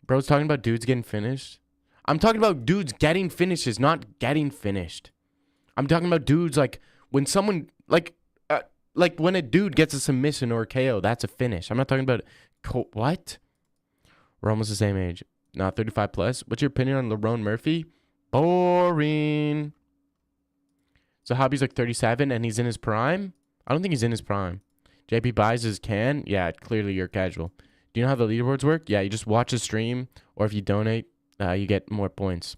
Speaker 1: Bro's talking about dudes getting finished. I'm talking about dudes getting finishes, not getting finished. I'm talking about dudes like when someone, like when a dude gets a submission or a KO, that's a finish. I'm not talking about, what? We're almost the same age. Not 35 plus. What's your opinion on Lerone Murphy? Boring. So Hobby's like 37 and he's in his prime? I don't think he's in his prime. JP buys his can? Yeah, clearly you're casual. Do you know how the leaderboards work? Yeah, you just watch the stream, or if you donate, you get more points.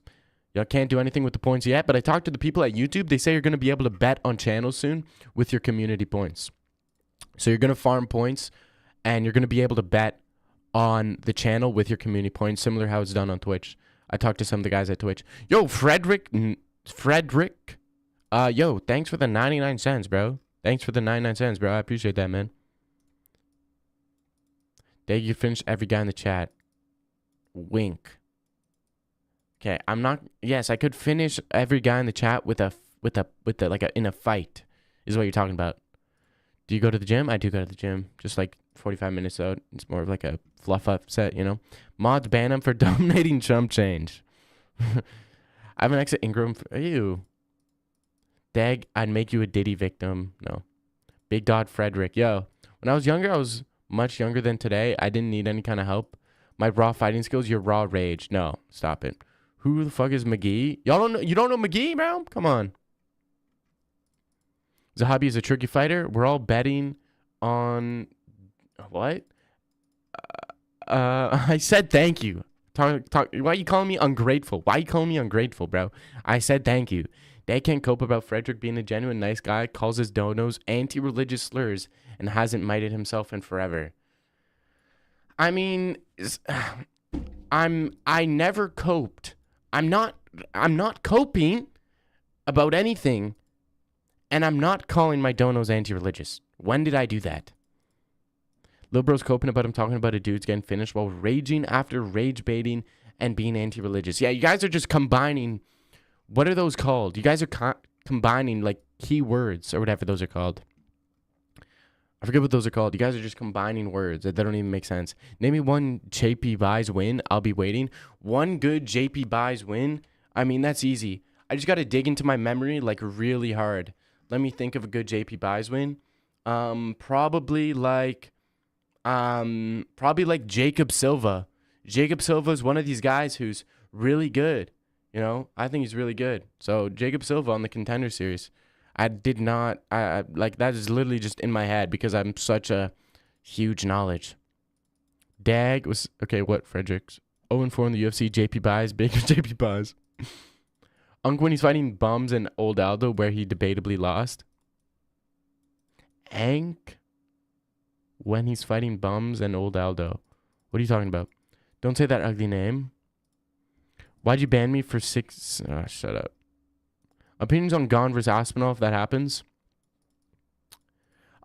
Speaker 1: Y'all can't do anything with the points yet, but I talked to the people at YouTube. They say you're going to be able to bet on channels soon with your community points. So you're going to farm points, and you're going to be able to bet on the channel with your community points, similar to how it's done on Twitch. I talked to some of the guys at Twitch. Yo, Frederick. Yo, thanks for the 99 cents, bro. Thanks for the 99 cents, bro. I appreciate that, man. Did you finish every guy in the chat? Wink. Okay, I'm not. Yes, I could finish every guy in the chat with a in a fight. Is what you're talking about. Do you go to the gym? I do go to the gym. Just like 45 minutes out. It's more of like a fluff up set, you know. Mods ban him for donating chump change. I have an exit Ingram. Ew. Dag, I'd make you a Diddy victim. No. Big Dot Frederick. Yo, when I was younger, I was much younger than today. I didn't need any kind of help. My raw fighting skills, your raw rage. No, stop it. Who the fuck is McGee? Y'all don't know? You don't know McGee, bro? Come on. Zahabi is a tricky fighter. We're all betting on what? I said thank you. Why are you calling me ungrateful? Why are you calling me ungrateful, bro? I said thank you. They can't cope about Frederick being a genuine nice guy, calls his donos anti-religious slurs, and hasn't mited himself in forever. I mean, I never coped. I'm not coping about anything, and I'm not calling my donos anti-religious. When did I do that? Lil Bro's coping about him talking about a dude's getting finished while raging after rage baiting and being anti-religious. Yeah, you guys are just combining. What are those called? You guys are combining like keywords or whatever those are called. I forget what those are called. You guys are just combining words that don't even make sense. Name me one JP buys win. I'll be waiting. One good JP buys win. I mean, that's easy. I just got to dig into my memory like really hard. Let me think of a good JP buys win. Probably like Jacob Silva. Jacob Silva is one of these guys who's really good. You know, I think he's really good. So Jacob Silva on the Contender Series. I did not, I like, that is literally just in my head because I'm such a huge knowledge. Dag was, okay, what, Fredericks? 0-4 in the UFC, JP buys, big JP buys. Unk when he's fighting Bums and Old Aldo where he debatably lost. Ank when he's fighting Bums and Old Aldo. What are you talking about? Don't say that ugly name. Why'd you ban me for 6? Oh, shut up. Opinions on Gon versus Aspinall if that happens?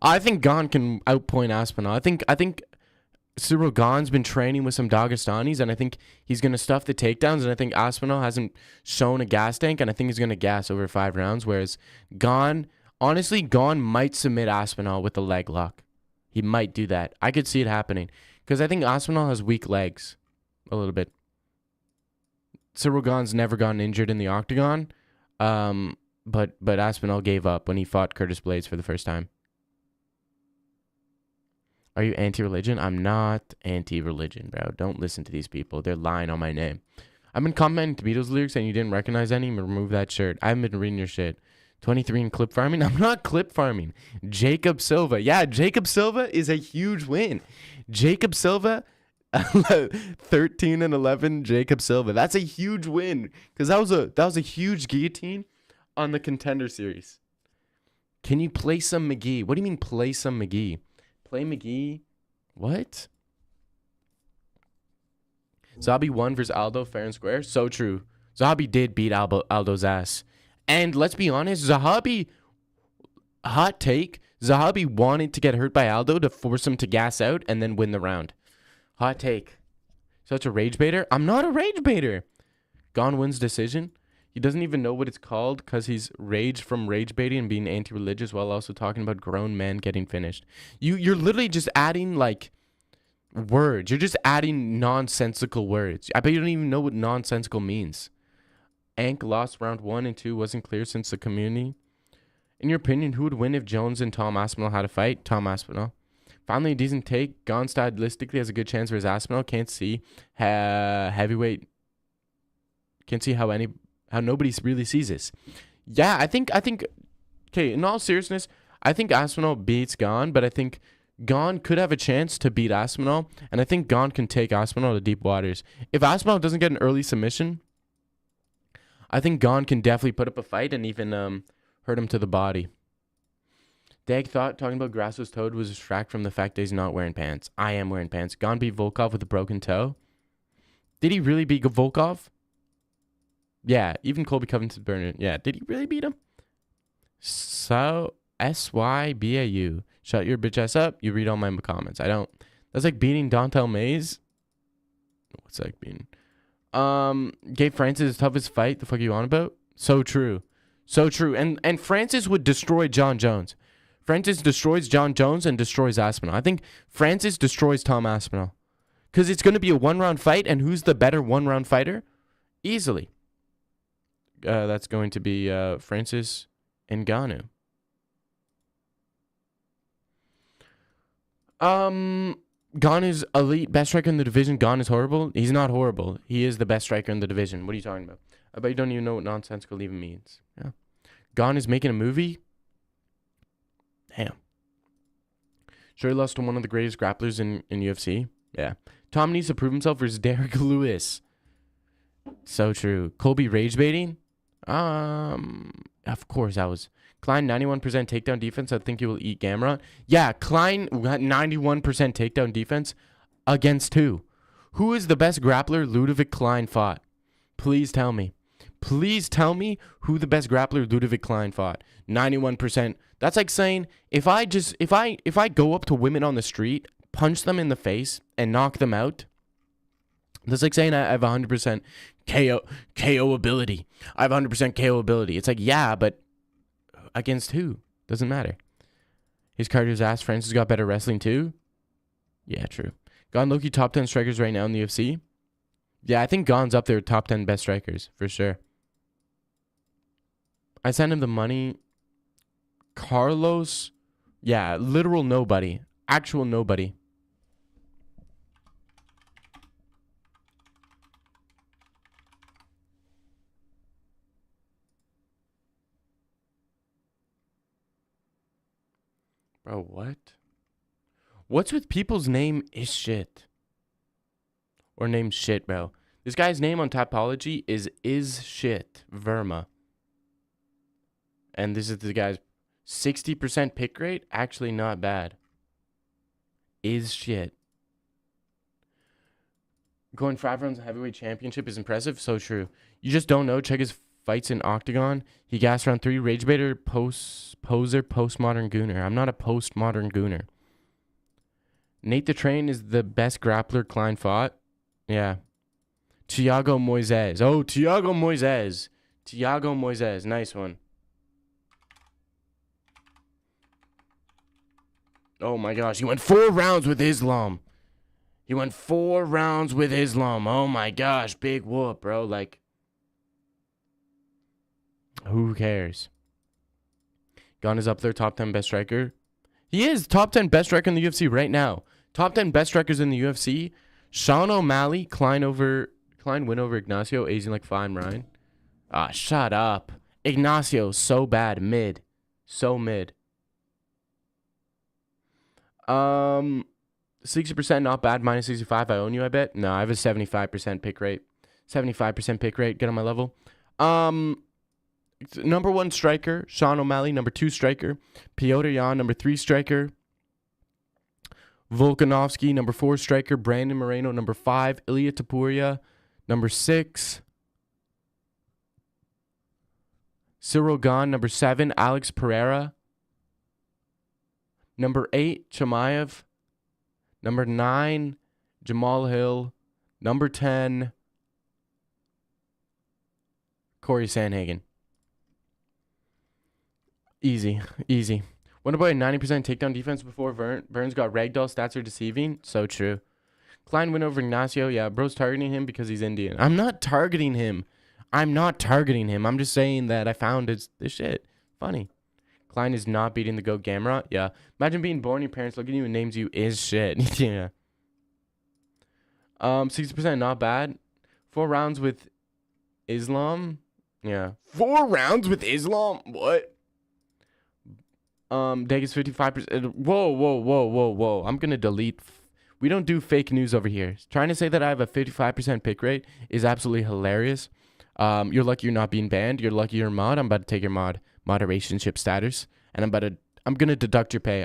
Speaker 1: I think Gon can outpoint Aspinall. I think Cyril Gon's been training with some Dagestanis, and I think he's going to stuff the takedowns, and I think Aspinall hasn't shown a gas tank, and I think he's going to gas over 5 rounds, whereas Gon, honestly, Gon might submit Aspinall with a leg lock. He might do that. I could see it happening, because I think Aspinall has weak legs a little bit. Cyril Gon's never gotten injured in the octagon, but Aspinall gave up when he fought Curtis Blades for the first time. Are you anti-religion? I'm not anti-religion, bro. Don't listen to these people. They're lying on my name. I've been commenting to Beatles lyrics and you didn't recognize any. Remove that shirt. I haven't been reading your shit. 23 in clip farming? I'm not clip farming. Jacob Silva. Yeah, Jacob Silva is a huge win. Jacob Silva, 13-11. Jacob Silva. That's a huge win because that was a huge guillotine on the Contender Series. Can you play some McGee? What do you mean play some McGee? Play McGee? What? Zabi won versus Aldo fair and square? So true. Zabi did beat Aldo's ass. And let's be honest, Zahabi, hot take, Zahabi wanted to get hurt by Aldo to force him to gas out and then win the round. Hot take. Such a rage baiter? I'm not a rage baiter. Gon wins decision. He doesn't even know what it's called because he's rage from rage baiting and being anti-religious while also talking about grown men getting finished. You're literally just adding like words. You're just adding nonsensical words. I bet you don't even know what nonsensical means. Ank lost round 1 and 2 wasn't clear since the community. In your opinion, who would win if Jones and Tom Aspinall had a fight? Tom Aspinall. Finally, a decent take. Gon stylistically has a good chance versus Aspinall. Can't see heavyweight. Can't see how nobody really sees this. Yeah, I think, okay, in all seriousness, I think Aspinall beats Gon, but I think Gon could have a chance to beat Aspinall, and I think Gon can take Aspinall to deep waters. If Aspinall doesn't get an early submission, I think Gon can definitely put up a fight and even hurt him to the body. Dag thought talking about Grasso's toad was a distract from the fact that he's not wearing pants. I am wearing pants. Gon beat Volkov with a broken toe. Did he really beat Volkov? Yeah, even Colby Covington Burner. Yeah, did he really beat him? So, SYBAU. Shut your bitch ass up. You read all my comments. I don't. That's like beating Dontel Mays. What's that beating? Gave Francis his toughest fight. The fuck are you on about? So true. So true. And Francis would destroy John Jones. Francis destroys John Jones and destroys Aspinall. I think Francis destroys Tom Aspinall. Because it's going to be a one-round fight, and who's the better one-round fighter? Easily. That's going to be Francis Ngannou. Gon is elite, best striker in the division. Gon is horrible. He's not horrible. He is the best striker in the division. What are you talking about? I bet you don't even know what nonsensical even means. Yeah. Gon is making a movie. Damn. Sure, he lost to one of the greatest grapplers in UFC. Yeah. Tom needs to prove himself versus Derek Lewis. So true. Colby rage baiting? Of course, that was Klein 91% takedown defense. I think he will eat Gamrot. Yeah, Klein got 91% takedown defense against who? Who is the best grappler Ludovic Klein fought? Please tell me. Please tell me who the best grappler Ludovic Klein fought. 91%. That's like saying if I go up to women on the street, punch them in the face, and knock them out. That's like saying I have 100% KO ability. I have 100% KO ability. It's like, yeah, but against who? Doesn't matter. His cardio's ass. Francis got better wrestling too. Yeah, true. Gon Loki top 10 strikers right now in the UFC. Yeah, I think Gon's up there with top 10 best strikers for sure. I sent him the money. Carlos. Yeah, literal nobody. Actual nobody. Bro, what? What's with people's name is shit? Or name shit, bro. This guy's name on Tapology is shit. Verma. And this is the guy's 60% pick rate. Actually not bad. Is shit. Going 5 rounds of heavyweight championship is impressive. So true. You just don't know. Check his fights in Octagon. He gassed round 3. Rage baiter, poser, postmodern gooner. I'm not a postmodern gooner. Nate the Train is the best grappler Klein fought. Yeah. Thiago Moises. Oh, Thiago Moises. Thiago Moises. Nice one. Oh my gosh. He went 4 rounds with Islam. He went 4 rounds with Islam. Oh my gosh. Big whoop, bro. Like, who cares? Gon is up there, top 10 best striker. He is top 10 best striker in the UFC right now. Top 10 best strikers in the UFC. Sean O'Malley, Klein win over Ignacio, aging like fine Ryan. Ah, shut up. Ignacio, so bad. Mid. So mid. 60% not bad, minus 65. I own you, I bet. No, I have a 75% pick rate. 75% pick rate. Get on my level. Number 1 striker, Sean O'Malley. Number 2 striker, Piotr Jan. Number 3 striker, Volkanovski. Number 4 striker, Brandon Moreno. Number 5, Ilya Topuria. Number 6, Cyril Gane. Number 7, Alex Pereira. Number 8, Chimaev. Number 9, Jamal Hill. Number 10, Corey Sandhagen. Easy. Easy. What about a 90% takedown defense before Burns got ragdoll? Stats are deceiving. So true. Klein win over Ignacio. Yeah, bro's targeting him because he's Indian. I'm not targeting him. I'm just saying that I found this shit funny. Klein is not beating the GOAT Gamrot. Yeah. Imagine being born, your parents look at you and names you is shit. Yeah. 60% not bad. 4 rounds with Islam. Yeah. 4 rounds with Islam? What? Dag is 55%. Whoa. I'm going to delete. We don't do fake news over here. Trying to say that I have a 55% pick rate is absolutely hilarious. You're lucky you're not being banned. You're lucky you're a mod. I'm about to take your moderationship status, and I'm gonna deduct your pay.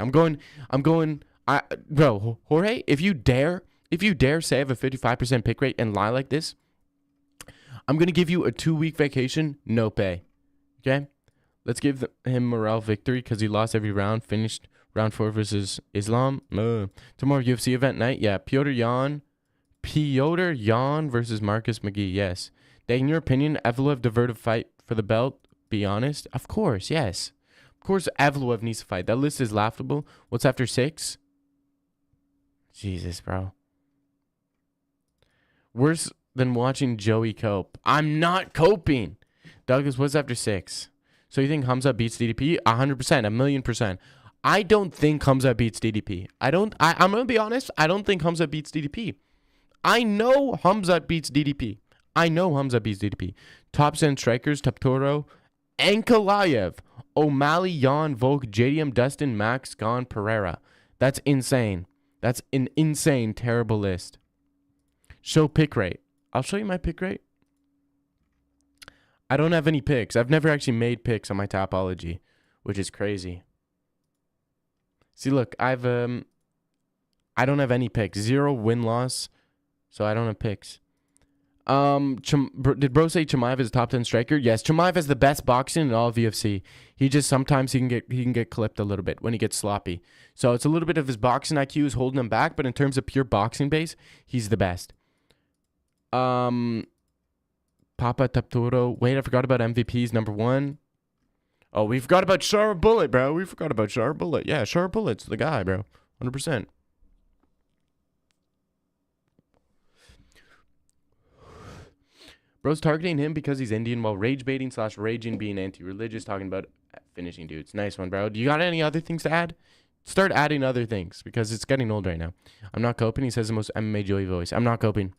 Speaker 1: Bro, Jorge, if you dare say I have a 55% pick rate and lie like this, I'm gonna give you a 2-week vacation, no pay. Okay? Let's give him morale victory because he lost every round. Finished round 4 versus Islam. Tomorrow UFC event night. Yeah, Piotr Jan versus Marcus McGee. Yes. In your opinion, Evloev diverted fight for the belt? Be honest. Of course, yes. Of course, Evloev needs to fight. That list is laughable. What's after 6? Jesus, bro. Worse than watching Joey cope. I'm not coping. Douglas, what's after 6? So you think Hamza beats DDP? 100%, 1,000,000%. I don't think Hamza beats DDP. I'm going to be honest. I don't think Hamza beats DDP. I know Hamza beats DDP. Top 10 strikers, Taptoro, Ankalaev, O'Malley, Jan, Volk, JDM, Dustin, Max, Gon, Pereira. That's insane. That's an insane, terrible list. Show pick rate. I'll show you my pick rate. I don't have any picks. I've never actually made picks on my Tapology, which is crazy. See, look, I don't have any picks. 0 win-loss, so I don't have picks. Did bro say Chimaev is a top 10 striker? Yes, Chimaev has the best boxing in all of UFC. He just sometimes he can get clipped a little bit when he gets sloppy. So it's a little bit of his boxing IQ is holding him back, but in terms of pure boxing base, he's the best. Papa Taptoro. Wait, I forgot about MVPs. Number 1. Oh, we forgot about Sharp Bullet, bro. We forgot about Sharp Bullet. Yeah, Sharp Bullet's the guy, bro. 100%. Bro's targeting him because he's Indian while rage baiting / raging being anti-religious, talking about finishing dudes. Nice one, bro. Do you got any other things to add? Start adding other things because it's getting old right now. I'm not coping. He says the most MMA Joey voice. I'm not coping.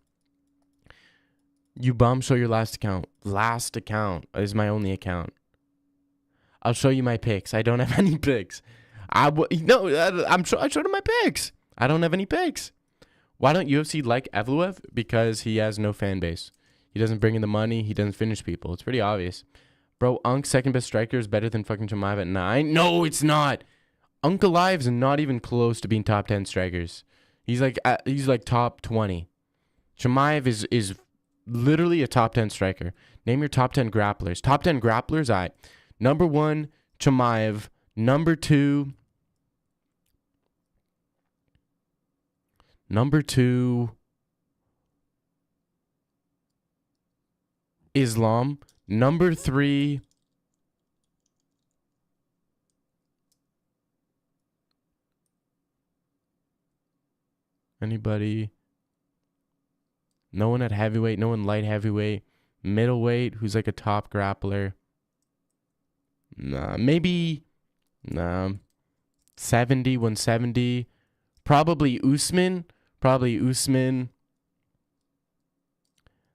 Speaker 1: You bum, show your last account. Last account is my only account. I'll show you my picks. I don't have any picks. I showed him my picks. I don't have any picks. Why don't UFC like Evloev? Because he has no fan base. He doesn't bring in the money. He doesn't finish people. It's pretty obvious. Bro, Unk's second best striker is better than fucking Chimaev at 9. No, it's not. Ankalaev's not even close to being top 10 strikers. He's like top 20. Chimaev is literally a top 10 striker. Name your top 10 grapplers. Top 10 grapplers, Number 1, Chimaev. Number 2, Islam. Number 3, anybody? No one at heavyweight, no one light heavyweight. Middleweight, who's like a top grappler. Nah, maybe 70, 170. Probably Usman.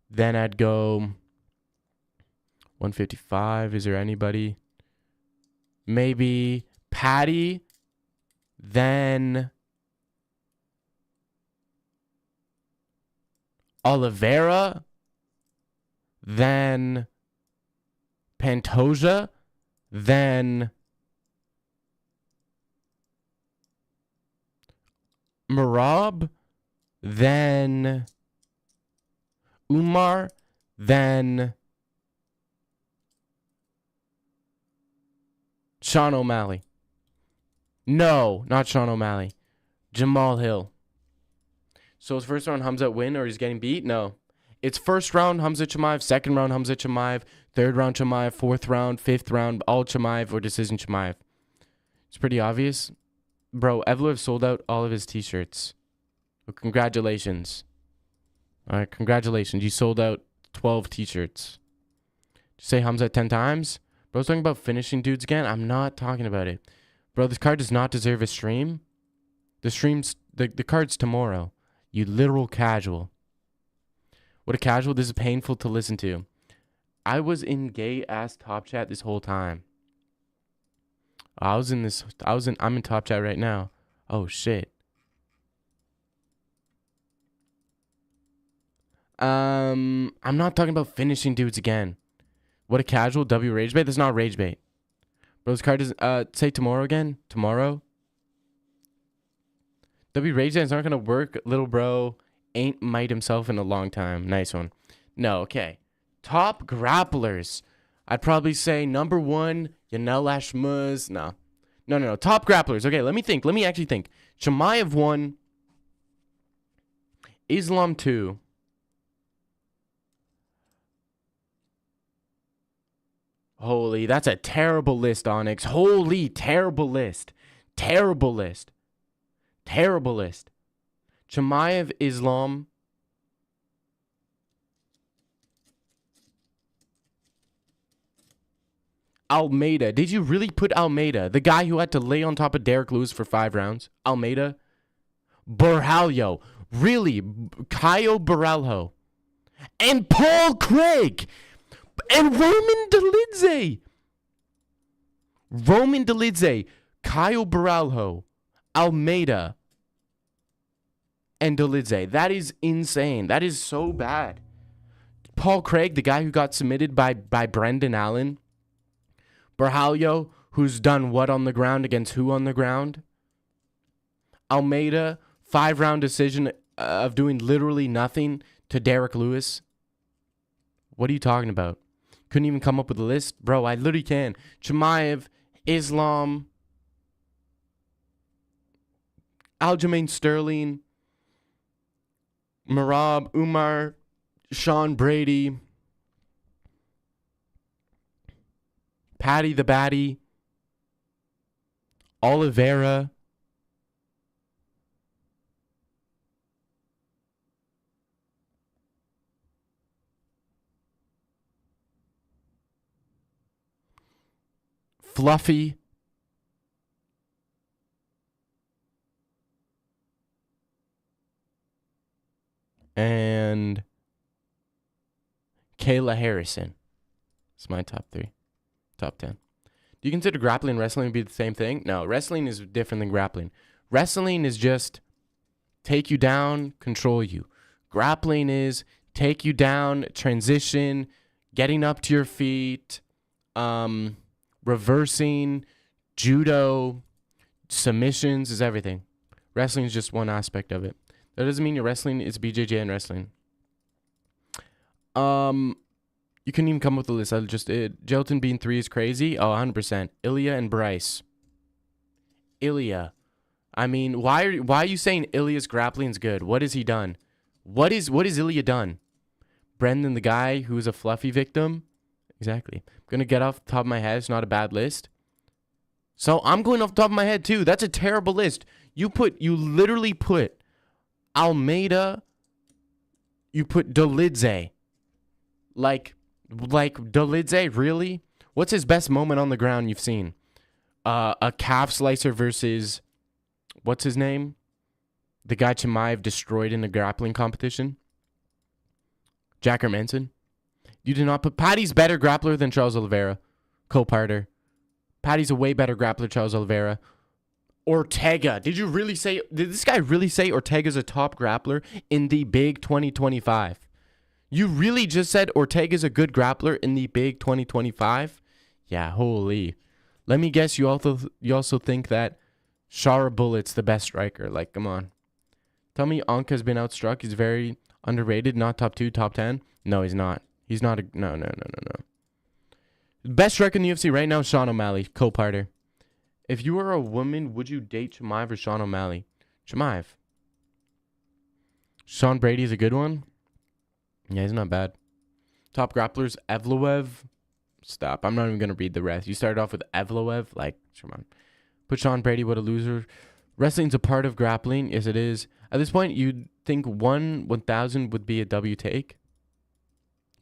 Speaker 1: Then I'd go 155. Is there anybody? Maybe Patty. Then Oliveira. Then Pantoja. Then Marab. Then Umar. Then Sean O'Malley. No, not Sean O'Malley. Jamal Hill. So his first round Hamza win or he's getting beat? No. It's first round Hamza Chimaev, second round Hamza Chimaev, third round Chimaev, fourth round, fifth round, all Chimaev or decision Chimaev. It's pretty obvious. Bro, Evloev sold out all of his t-shirts. Well, congratulations. All right, congratulations. You sold out 12 t-shirts. Did you say Hamza 10 times? Bro's talking about finishing dudes again. I'm not talking about it. Bro, this card does not deserve a stream. The card's tomorrow. You literal casual. What a casual. This is painful to listen to. I was in gay ass top chat this whole time. I'm in top chat right now. Oh shit. I'm not talking about finishing dudes again. What a casual W rage bait. That's not rage bait. Bro's card is say tomorrow again. Tomorrow. W rage bait is not gonna work. Little bro ain't might himself in a long time. Nice one. No, okay. Top grapplers. I'd probably say number 1, Yanel Ashmuz. No. Top grapplers. Okay, let me think. Let me actually think. Chimaev 1. Islam 2. Holy, that's a terrible list, Onyx. Holy, terrible list. Terrible list. Terrible list. Chimaev, Islam. Almeida. Did you really put Almeida? The guy who had to lay on top of Derek Lewis for 5 rounds? Almeida? Berhaljo. Really? Caio Berhaljo. And Paul Craig. And Roman Dolidze. Roman Dolidze. Caio Berhaljo. Almeida. And Dolidze. That is insane. That is so bad. Paul Craig, the guy who got submitted by Brendan Allen. Berhaljo, who's done what on the ground against who on the ground? Almeida, 5-round decision of doing literally nothing to Derek Lewis. What are you talking about? Couldn't even come up with a list? Bro, I literally can. Chimaev, Islam, Aljamain Sterling, Marab, Umar, Sean Brady, Patty the Batty, Oliveira, Fluffy, and Kayla Harrison. It's my top 3. Top 10. Do you consider grappling and wrestling to be the same thing? No, wrestling is different than grappling. Wrestling is just take you down, control you. Grappling is take you down, transition, getting up to your feet, reversing, judo, submissions is everything. Wrestling is just one aspect of it. That doesn't mean your wrestling is BJJ and wrestling. You couldn't even come up with a list. I just Jelton being 3 is crazy. Oh, 100%. Ilya and Bryce. Ilya. I mean, why are you saying Ilya's grappling is good? What has he done? What is Ilya done? Brendan, the guy who is a fluffy victim? Exactly. I'm going to get off the top of my head. It's not a bad list. So I'm going off the top of my head too. That's a terrible list. You literally put Almeida. You put Dolidze. Like Dolidze, really? What's his best moment on the ground you've seen? A calf slicer versus, what's his name? The guy Chimaev destroyed in the grappling competition? Jack Hermanson? You did not put... Patty's better grappler than Charles Oliveira. Co-parter. Patty's a way better grappler, Charles Oliveira. Ortega. Did this guy really say Ortega's a top grappler in the big 2025? You really just said Ortega's a good grappler in the big 2025? Yeah, holy. Let me guess, you also think that Shara Bullett's the best striker. Like, come on. Tell me Anka's been outstruck. He's very underrated, not top 2, top 10. No, he's not. He's not a... No. Best striker in the UFC right now is Sean O'Malley, co-parter. If you were a woman, would you date Chimaev or Sean O'Malley? Chimaev. Sean Brady is a good one. Yeah, he's not bad. Top grapplers, Evloev. Stop. I'm not even going to read the rest. You started off with Evloev. Like, come on. Put Sean Brady, what a loser. Wrestling's a part of grappling. Yes, it is. At this point, you'd think 1,000 would be a W take.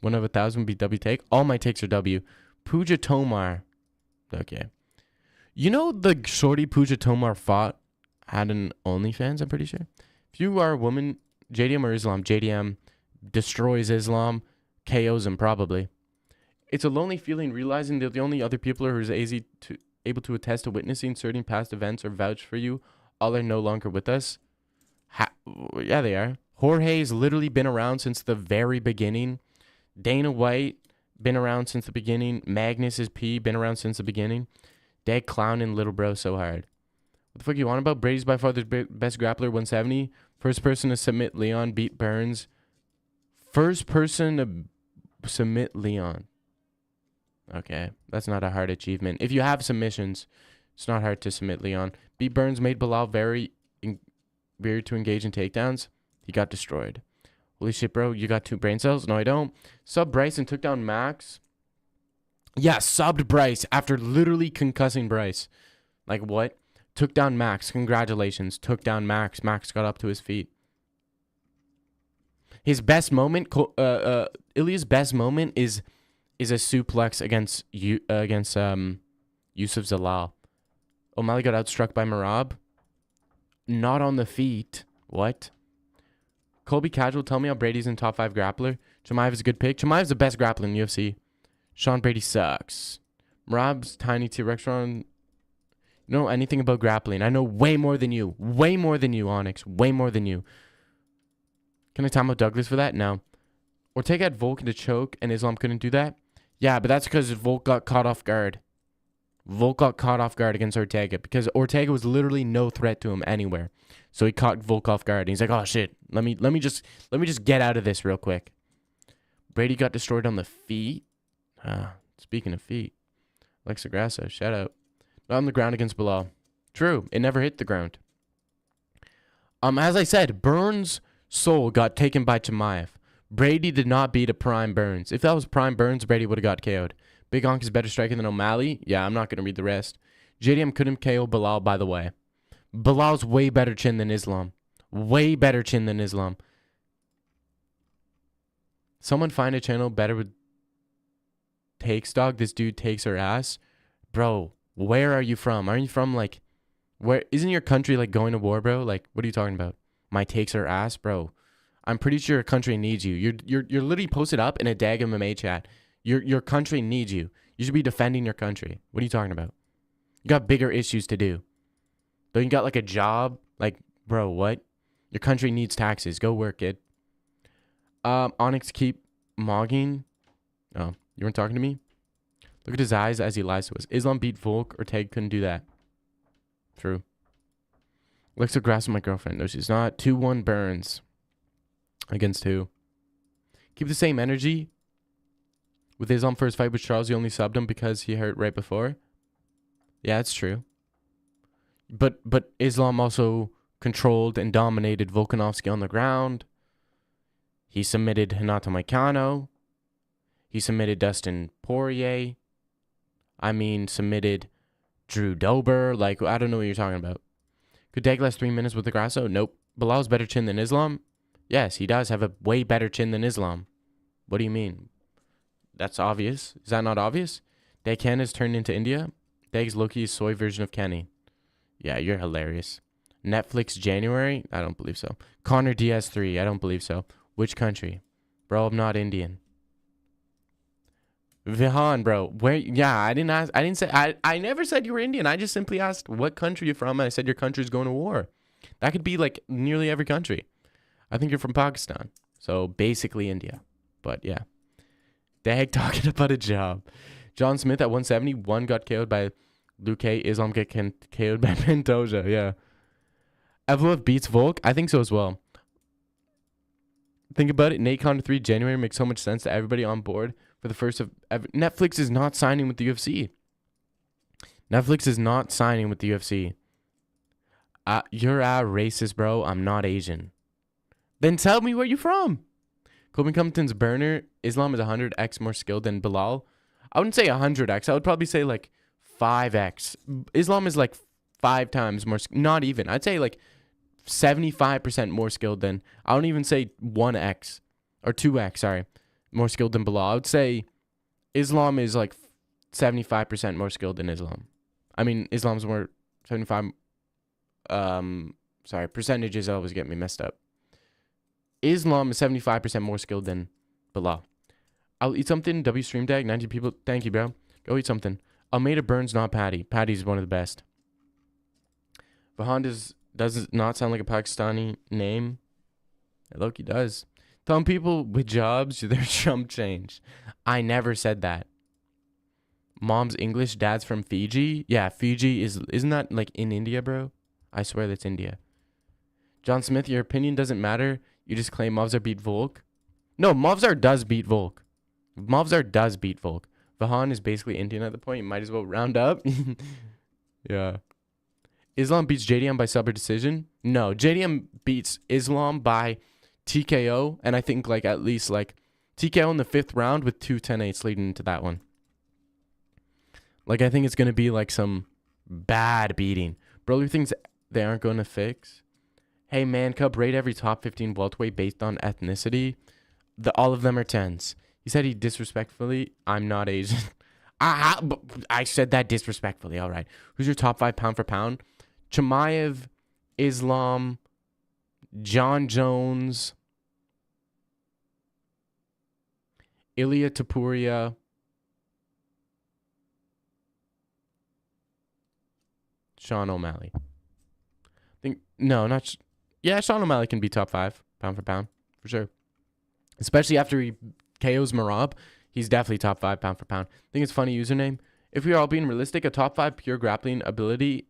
Speaker 1: 1 of 1,000 would be W take. All my takes are W. Pooja Tomar. Okay. You know the shorty Pooja Tomar fought had an OnlyFans, I'm pretty sure. If you are a woman, JDM or Islam, JDM destroys Islam, KOs him probably. It's a lonely feeling realizing that the only other people who are able to attest to witnessing certain past events or vouch for you all are no longer with us. Yeah, they are. Jorge's literally been around since the very beginning. Dana White, been around since the beginning. Magnus is P, been around since the beginning. Dead clowning little bro so hard. What the fuck you want about? Brady's by far the best grappler, 170. First person to submit Leon, beat Burns. First person to submit Leon. Okay, that's not a hard achievement. If you have submissions, it's not hard to submit Leon. Beat Burns, made Bilal very to engage in takedowns. He got destroyed. Holy shit, bro. You got 2 brain cells? No, I don't. Sub Bryce and took down Max. Yeah, subbed Bryce after literally concussing Bryce. Like, what? Took down Max. Congratulations. Took down Max. Max got up to his feet. His best moment, Ilya's best moment is a suplex against Yusuf Zalal. O'Malley got outstruck by Marab. Not on the feet. What? Colby Casual, tell me how Brady's in top 5 grappler. Chimaev is a good pick. Chimaev's the best grappler in the UFC. Sean Brady sucks. Marab's tiny T-Rex run. You don't know anything about grappling. I know way more than you. Way more than you, Onyx. Way more than you. Can I time out Douglas for that? No. Ortega had Volk to choke and Islam couldn't do that? Yeah, but that's because Volk got caught off guard. Volk got caught off guard against Ortega because Ortega was literally no threat to him anywhere. So he caught Volk off guard and he's like, "Oh shit, let me just get out of this real quick." Brady got destroyed on the feet. Speaking of feet, Alexa Grasso, shout out. Not on the ground against Bilal. True, it never hit the ground. As I said, Burns' soul got taken by Chimaev. Brady did not beat a prime Burns. If that was prime Burns, Brady would have got KO'd. Big Onk is better striking than O'Malley. Yeah, I'm not going to read the rest. JDM couldn't KO Bilal, by the way. Bilal's way better chin than Islam. Way better chin than Islam. Someone find a channel better with takes, dog. This dude takes her ass. Bro, where are you from? Are you from, like, where? Isn't your country, like, going to war, bro? Like, what are you talking about? My takes her ass? Bro, I'm pretty sure your country needs you. You're literally posted up in a DAG MMA chat. Your country needs you. You should be defending your country. What are you talking about? You got bigger issues to do. Though you got like a job. Like, bro, what? Your country needs taxes. Go work, kid. Onyx keep mogging. Oh, you weren't talking to me? Look at his eyes as he lies to us. Islam beat Volk. Ortega couldn't do that. True. Looks so grass with my girlfriend. No, she's not. 2-1 Burns. Against who? Keep the same energy. With Islam first fight with Charles, you only subbed him because he hurt right before. Yeah, it's true. But Islam also controlled and dominated Volkanovski on the ground. He submitted Hinata Maikano. He submitted Dustin Poirier. Submitted Drew Dober. Like, I don't know what you're talking about. Could Dag last 3 minutes with the Grasso? Nope. Bilal's better chin than Islam? Yes, he does have a way better chin than Islam. What do you mean? That's obvious. Is that not obvious? Dag Ken has turned into India. Dag's Loki's soy version of Kenny. Yeah, you're hilarious. Netflix January? I don't believe so. Connor Diaz 3? I don't believe so. Which country? Bro, I'm not Indian. Vihan, bro. Where? Yeah, I never said you were Indian. I just simply asked what country you're from, and I said your country's going to war. That could be like nearly every country. I think you're from Pakistan. So basically India. But yeah. Dag talking about a job. John Smith at 170. One got KO'd by Luke. Islam get KO'd by Pantoja. Yeah. Evloev beats Volk. I think so as well. Think about it. Nate Conner 3 January makes so much sense to everybody on board for the first of ever. Netflix is not signing with the UFC. Netflix is not signing with the UFC. You're racist, bro. I'm not Asian. Then tell me where you from. Colby Compton's burner. Islam is 100x more skilled than Bilal. I wouldn't say 100x. I would probably say like 5x. Islam is like 5 times more. Not even. I'd say like 75% more skilled than. I don't even say 1x or 2x. Sorry, more skilled than Bilal. I would say Islam is like 75% more skilled than Islam. I mean, Islam's more 75. Sorry, percentages always get me messed up. Islam is 75% more skilled than Bilal. I'll eat something. W Stream Dag, 19 people. Thank you, bro. Go eat something. Almeida Burns, not Patty. Patty's one of the best. Vahan does not sound like a Pakistani name. Loki does. Telling people with jobs their chump change. I never said that. Mom's English, dad's from Fiji. Yeah, Fiji isn't that like in India, bro? I swear that's India. John Smith, your opinion doesn't matter. You just claim Movzar beat Volk. No, Movzar does beat Volk. Movzar does beat Volk. Vahan is basically Indian at the point. You might as well round up. Yeah. Islam beats JDM by sub or decision. No, JDM beats Islam by TKO. And I think like at least like TKO in the 5th round with 2 10-8s leading into that one. Like I think it's going to be like some bad beating. Broly thinks they aren't going to fix. Hey, Man Cub, rate every top 15 welterweight based on ethnicity. All of them are 10s. He said he disrespectfully, I'm not Asian. I said that disrespectfully. All right. Who's your top 5 pound for pound? Chimaev, Islam, John Jones, Ilya Tapuria, Sean O'Malley. Yeah, Sean O'Malley can be top 5 pound for pound for sure. Especially after he KOs Marab, he's definitely top 5 pound for pound. I think it's funny username. If we are all being realistic, a top 5 pure grappling ability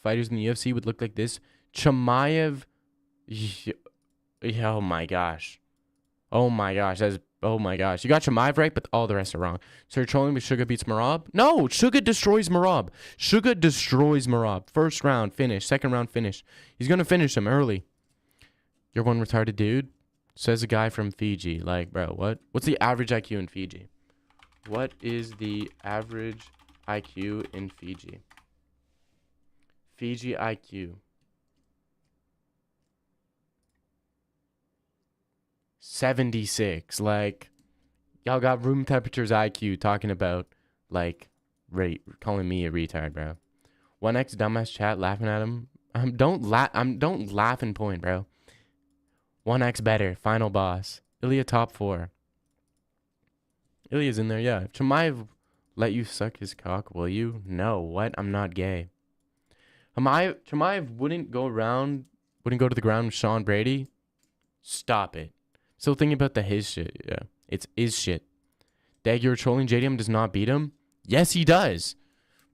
Speaker 1: fighters in the UFC would look like this. Chimaev. Oh my gosh. Oh my gosh. Oh my gosh. You got Chimaev right, but all the rest are wrong. So you're trolling with Suga beats Marab? No, Suga destroys Marab. Suga destroys Marab. First round finish. Second round finish. He's going to finish him early. You're one retarded dude? Says a guy from Fiji. Like, bro, what? What's the average IQ in Fiji? What is the average IQ in Fiji? Fiji IQ. 76. Like, y'all got room temperature's IQ talking about, like, calling me a retard, bro. 1x dumbass chat laughing at him. Don't laugh and point, bro. 1x better. Final boss. Ilya top 4. Ilya's in there, yeah. Chimaev let you suck his cock, will you? No. What? I'm not gay. Chimaev wouldn't go to the ground with Sean Brady. Stop it. Still thinking about the his shit. Yeah. It's his shit. Dag, you're trolling JDM does not beat him? Yes, he does.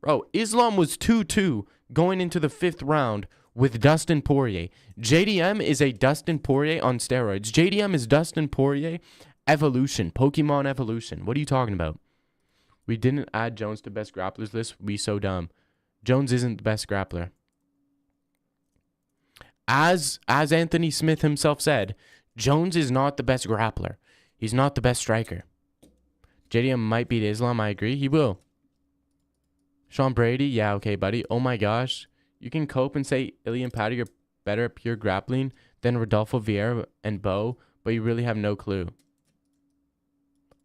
Speaker 1: Bro, Islam was 2-2 going into the 5th round with Dustin Poirier. JDM is a Dustin Poirier on steroids. JDM is Dustin Poirier evolution. Pokemon evolution. What are you talking about? We didn't add Jones to best grapplers list. We so dumb. Jones isn't the best grappler. As Anthony Smith himself said, Jones is not the best grappler. He's not the best striker. JDM might beat Islam. I agree. He will. Sean Brady. Yeah, okay, buddy. Oh my gosh. You can cope and say Ilya and Patty are better at pure grappling than Rodolfo Vieira and Bo, but you really have no clue.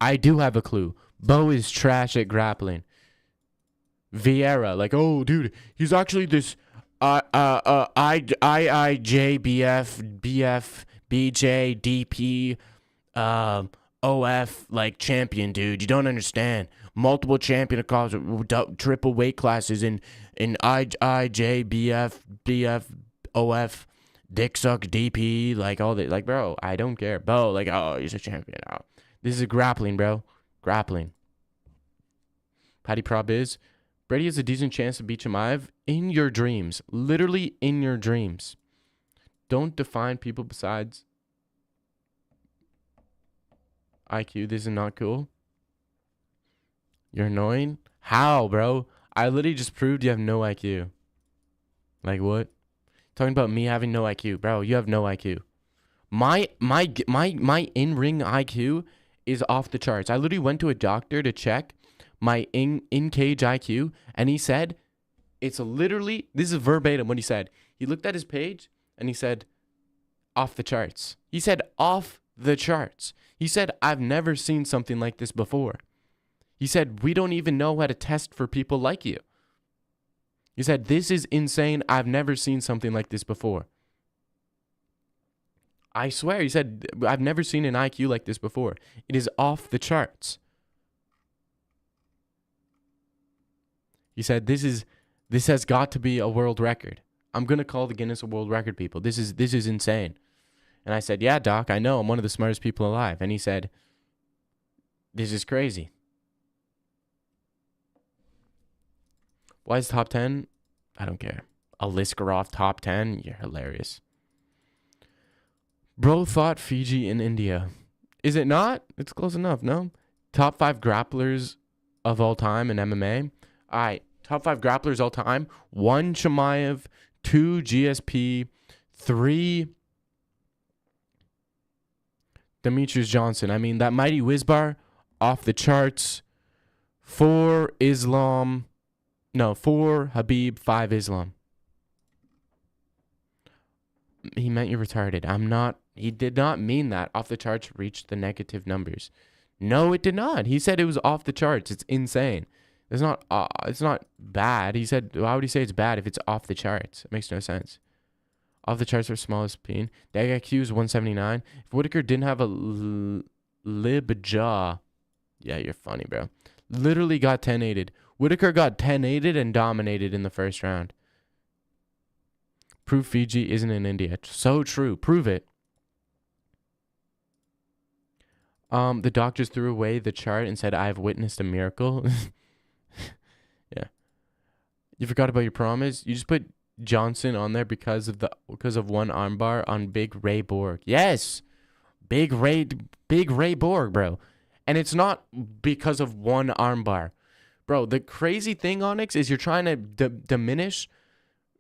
Speaker 1: I do have a clue. Bo is trash at grappling. Vieira, like, oh, dude, he's actually this BJ, DP, OF, like, champion, dude. You don't understand. Multiple champion across triple weight classes in BF, OF, dick suck, DP, like, all that. Like, bro, I don't care. Bo, like, oh, he's a champion. Oh. This is grappling, bro. Grappling. Patty Prob is... Brady has a decent chance to beat Chimaev in your dreams. Literally in your dreams. Don't define people besides IQ. This is not cool. You're annoying? How, bro? I literally just proved you have no IQ. Like what? Talking about me having no IQ. Bro, you have no IQ. My in-ring IQ is off the charts. I literally went to a doctor to check my in-cage IQ, and he said, it's literally, this is verbatim what he said. He looked at his page, and he said, off the charts. He said, off the charts. He said, I've never seen something like this before. He said, we don't even know how to test for people like you. He said, this is insane. I've never seen something like this before. I swear, he said, I've never seen an IQ like this before. It is off the charts. He said, this has got to be a world record. I'm going to call the Guinness World Record, people. This is insane. And I said, yeah, doc, I know. I'm one of the smartest people alive. And he said, this is crazy. Why is top 10? I don't care. Aliskarov top 10? You're hilarious. Bro thought Fiji in India. Is it not? It's close enough, no? Top 5 grapplers of all time in MMA. All right. Top 5 grapplers all time. 1 Chimaev, 2 GSP, 3 Demetrius Johnson. I mean, that mighty Wizbar, off the charts. 4 Islam. No, 4 Habib, 5 Islam. He meant you're retarded. I'm not. He did not mean that. Off the charts reached the negative numbers. No, it did not. He said it was off the charts. It's insane. It's not bad. He said, why would he say it's bad if it's off the charts? It makes no sense. Off the charts for smallest peen. The IQ is 179. If Whitaker didn't have a lib jaw. Yeah, you're funny, bro. Literally got 10-8'd. Whitaker got 10-8'd and dominated in the first round. Prove Fiji isn't in India. So true. Prove it. The doctors threw away the chart and said, I've witnessed a miracle. Yeah. You forgot about your promise? You just put Johnson on there because of one armbar on Big Ray Borg. Yes. Big Ray Borg, bro. And it's not because of one armbar. Bro, the crazy thing, Onyx, is you're trying to diminish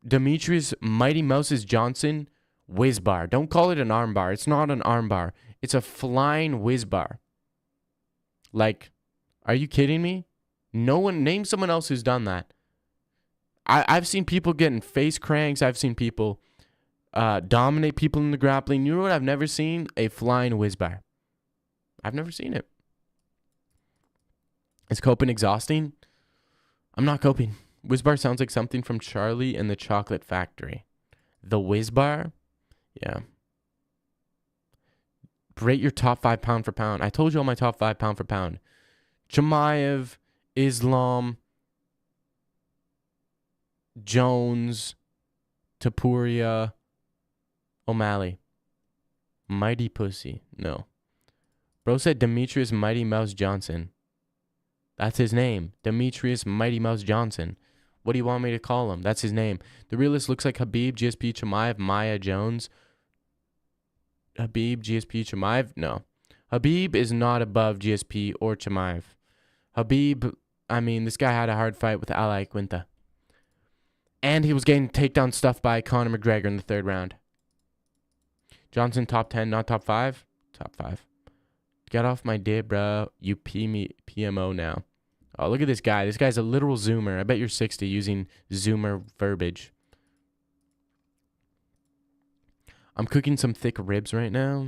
Speaker 1: Demetrius Mighty Mouse's Johnson whiz bar. Don't call it an armbar. It's not an armbar. It's a flying whiz bar. Like, are you kidding me? No one, name someone else who's done that. I've seen people getting face cranks. I've seen people dominate people in the grappling. You know what I've never seen? A flying whiz bar. I've never seen it. Is coping exhausting? I'm not coping. Whiz bar sounds like something from Charlie and the Chocolate Factory. The whiz bar? Yeah. Rate your top 5 pound for pound. I told you all my top 5 pound for pound. Chimaev, Islam, Jones, Tapuria, O'Malley. Mighty Pussy. No. Bro said Demetrius Mighty Mouse Johnson. That's his name. Demetrius Mighty Mouse Johnson. What do you want me to call him? That's his name. The realist looks like Habib, GSP, Chimaev, Maya, Jones. Habib, GSP, Chimaev? No. Habib is not above GSP or Chimaev. Habib, I mean, this guy had a hard fight with Ali Quinta. And he was getting takedown stuff by Conor McGregor in the 3rd round. Johnson, top 10, not top 5? Top 5. Get off my dick, bro. You PMO now. Oh, look at this guy. This guy's a literal zoomer. I bet you're 60 using zoomer verbiage. I'm cooking some thick ribs right now.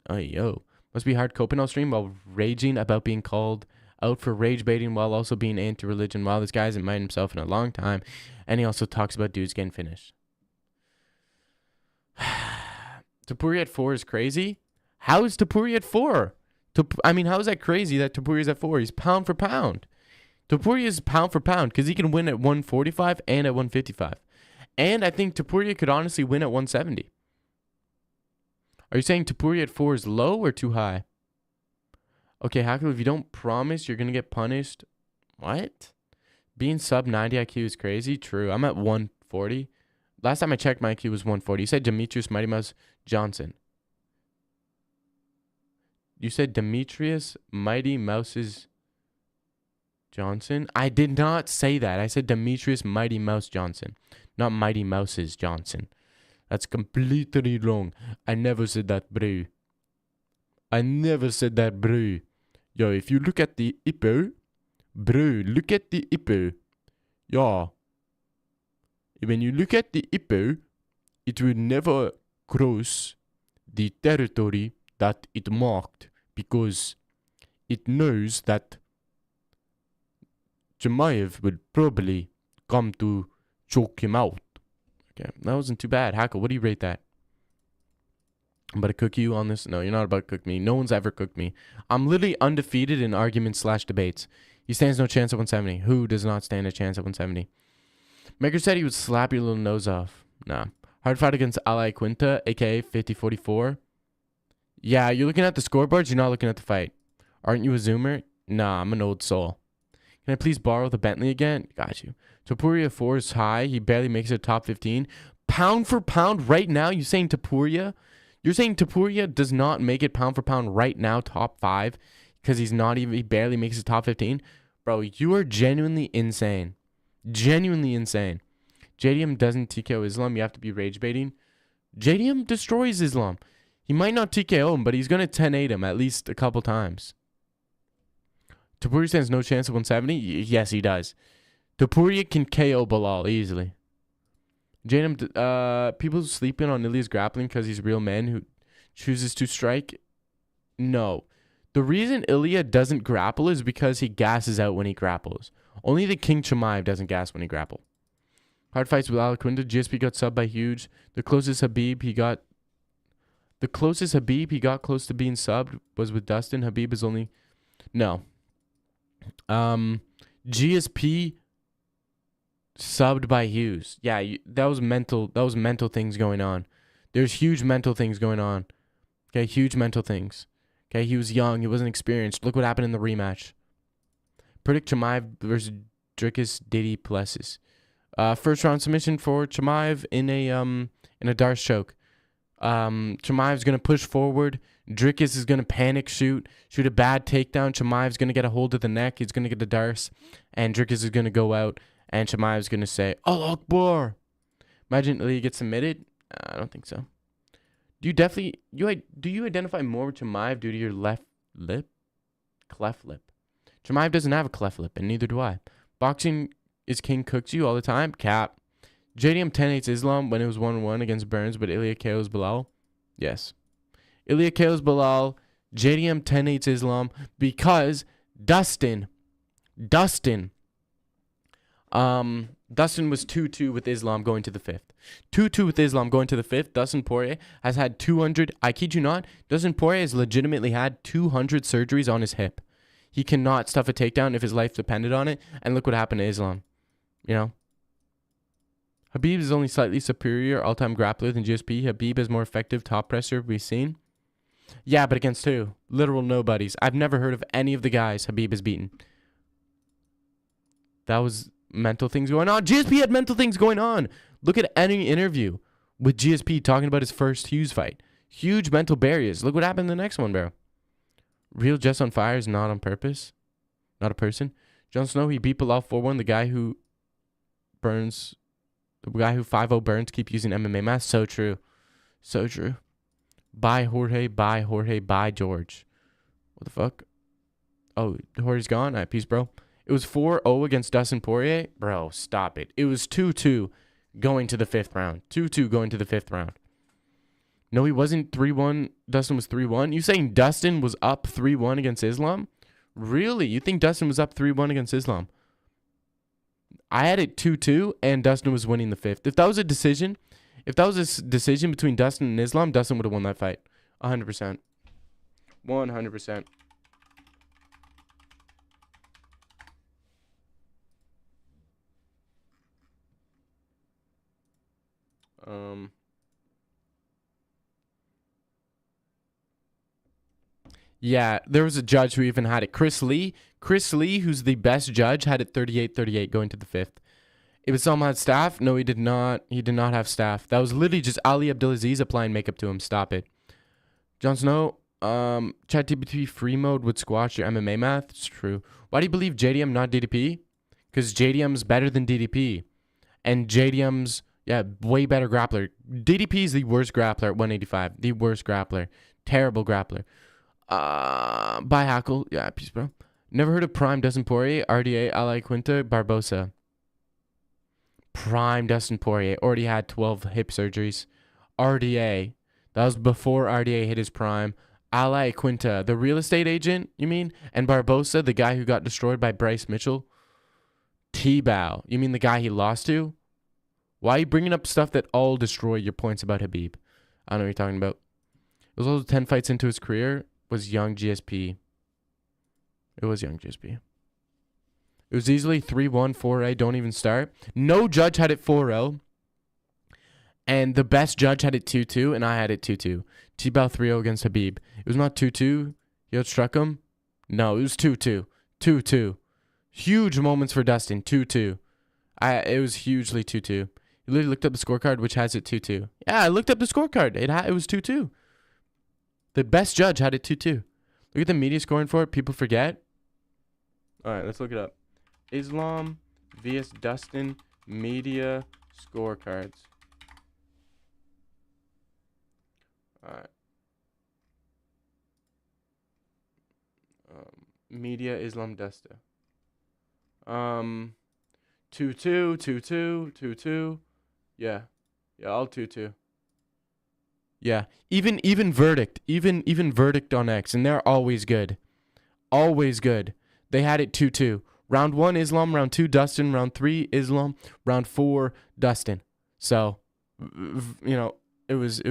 Speaker 1: Oh, yo. Must be hard coping on stream while raging about being called out for rage baiting while also being anti-religion. Wow, this guy hasn't minded himself in a long time. And he also talks about dudes getting finished. Tapuri at 4 is crazy? How is Tapuri at 4? I mean, how is that crazy that Tapuri is at 4? He's pound for pound. Tapuri is pound for pound because he can win at 145 and at 155. And I think Tapuria could honestly win at 170. Are you saying Tapuria at 4 is low or too high? Okay, Hackle, if you don't promise, you're going to get punished. What? Being sub 90 IQ is crazy? True. I'm at 140. Last time I checked, my IQ was 140. You said Demetrius Mighty Mouse Johnson. You said Demetrius Mighty Mouse's Johnson? I did not say that. I said Demetrius Mighty Mouse Johnson, not Mighty Mouse's Johnson. That's completely wrong. I never said that, bro. I never said that, bro. Yo, if you look at the Ippo, bro, look at the Ippo. Yeah. When you look at the Ippo, it will never cross the territory that it marked because it knows that Chimaev will probably come to choke him out. Okay, that wasn't too bad. Hackle, what do you rate that? I'm about to cook you on this? No, you're not about to cook me. No one's ever cooked me. I'm literally undefeated in arguments/debates. He stands no chance at 170. Who does not stand a chance at 170? Maker said he would slap your little nose off. Nah. Hard fight against Ali Quinta, a.k.a. 5044. Yeah, you're looking at the scoreboards. You're not looking at the fight. Aren't you a zoomer? Nah, I'm an old soul. Can I please borrow the Bentley again? Got you. Topuria 4 is high. He barely makes it top 15. Pound for pound right now, you saying Topuria? You're saying Topuria does not make it pound for pound right now top 5 because he barely makes it top 15? Bro, you are genuinely insane. Genuinely insane. JDM doesn't TKO Islam. You have to be rage baiting. JDM destroys Islam. He might not TKO him, but he's going to 10-8 him at least a couple times. Topuria stands no chance of 170? Yes, he does. Topuria can KO Bilal easily. JDM, people sleeping on Ilya's grappling because he's a real man who chooses to strike? No. The reason Ilya doesn't grapple is because he gasses out when he grapples. Only the King Chimaev doesn't gas when he grapple. Hard fights with Alaquinta. GSP got subbed by Huge. The closest Habib he got close to being subbed was with Dustin. Habib is only... No. GSP subbed by Hughes. Yeah, that was mental things going on. There's huge mental things going on. Okay, huge mental things. Okay, he was young. He wasn't experienced. Look what happened in the rematch. Predict Chimaev versus Dricus Diddy Plessis. First round submission for Chimaev in a Darce choke. Chimaev's gonna push forward. Dricus is gonna panic shoot a bad takedown. Chimaev's gonna get a hold of the neck. He's gonna get the Darce, and Dricus is gonna go out. And Chimaev's gonna say, "Allah Akbar." Imagine Ilya gets submitted. I don't think so. Do you identify more with Chimaev due to your left lip, cleft lip? Chimaev doesn't have a cleft lip, and neither do I. Boxing is king cooks you all the time. Cap. JDM 10-8 Islam when it was 1-1 against Burns, but Ilya KOs Bilal. Yes. Ilya KOs Bilal. JDM 10-8 Islam because Dustin was 2-2 with Islam going to the 5th. 2-2 with Islam going to the 5th. Dustin Poirier has had 200. I kid you not. Dustin Poirier has legitimately had 200 surgeries on his hip. He cannot stuff a takedown if his life depended on it. And look what happened to Islam. You know? Habib is only slightly superior all-time grappler than GSP. Habib is more effective top presser we've seen. Yeah, but against who? Literal nobodies. I've never heard of any of the guys Habib has beaten. That was mental things going on. GSP had mental things going on. Look at any interview with GSP talking about his first Hughes fight. Huge mental barriers. Look what happened in the next one, bro. Real Jess on Fire is not on purpose. Not a person. Jon Snow, he beat Bilal 4-1. The guy who 5-0 Burns keep using MMA mask. So true. So true. Bye Jorge, bye George. What the fuck? Oh, Jorge's gone? All right, peace, bro. It was 4-0 against Dustin Poirier. Bro, stop it. It was 2-2 going to the 5th round. 2-2 going to the 5th round. No, he wasn't 3-1. Dustin was 3-1. You saying Dustin was up 3-1 against Islam? Really? You think Dustin was up 3-1 against Islam? I had it 2-2, and Dustin was winning the 5th. If that was a decision between Dustin and Islam, Dustin would have won that fight. 100%. 100%. Yeah, there was a judge who even had it. Chris Lee, who's the best judge, had it 38-38 going to the 5th. If Islam had staff, no, he did not. He did not have staff. That was literally just Ali Abdulaziz applying makeup to him. Stop it. Jon Snow, ChatGPT free mode would squash your MMA math. It's true. Why do you believe JDM not DDP? Because JDM's better than DDP. And JDM's, way better grappler. DDP is the worst grappler at 185. The worst grappler. Terrible grappler. By Hackle. Yeah, peace, bro. Never heard of Prime Dustin Poirier, RDA, Alaquinta, Barbosa. Prime Dustin Poirier already had 12 hip surgeries. RDA, that was before RDA hit his prime. Alaquinta, the real estate agent, you mean? And Barbosa, the guy who got destroyed by Bryce Mitchell. T-Bow, you mean the guy he lost to? Why are you bringing up stuff that all destroy your points about Habib? I don't know what you're talking about. It was also 10 fights into his career. Was young GSP. It was young GSP. It was easily 3-1, 4-8. Don't even start. No judge had it 4-0. And the best judge had it 2-2, and I had it 2-2. T-Bow 3-0 against Habib. It was not 2-2. He outstruck him. No, it was 2-2. 2-2. Huge moments for Dustin. 2-2. It was hugely 2-2. You literally looked up the scorecard, which has it 2-2. Yeah, I looked up the scorecard. It was 2-2. The best judge had it 2-2. Look at the media scoring for it. People forget. All right, let's look it up. Islam vs. Dustin media scorecards. All right. Media Islam Desta. 2-2, 2-2, 2-2. Yeah, all 2-2. Yeah, even verdict, even verdict on X, and they're always good, always good. They had it 2-2. Round 1 Islam, round 2 Dustin, round 3 Islam, round 4 Dustin. So, you know, it was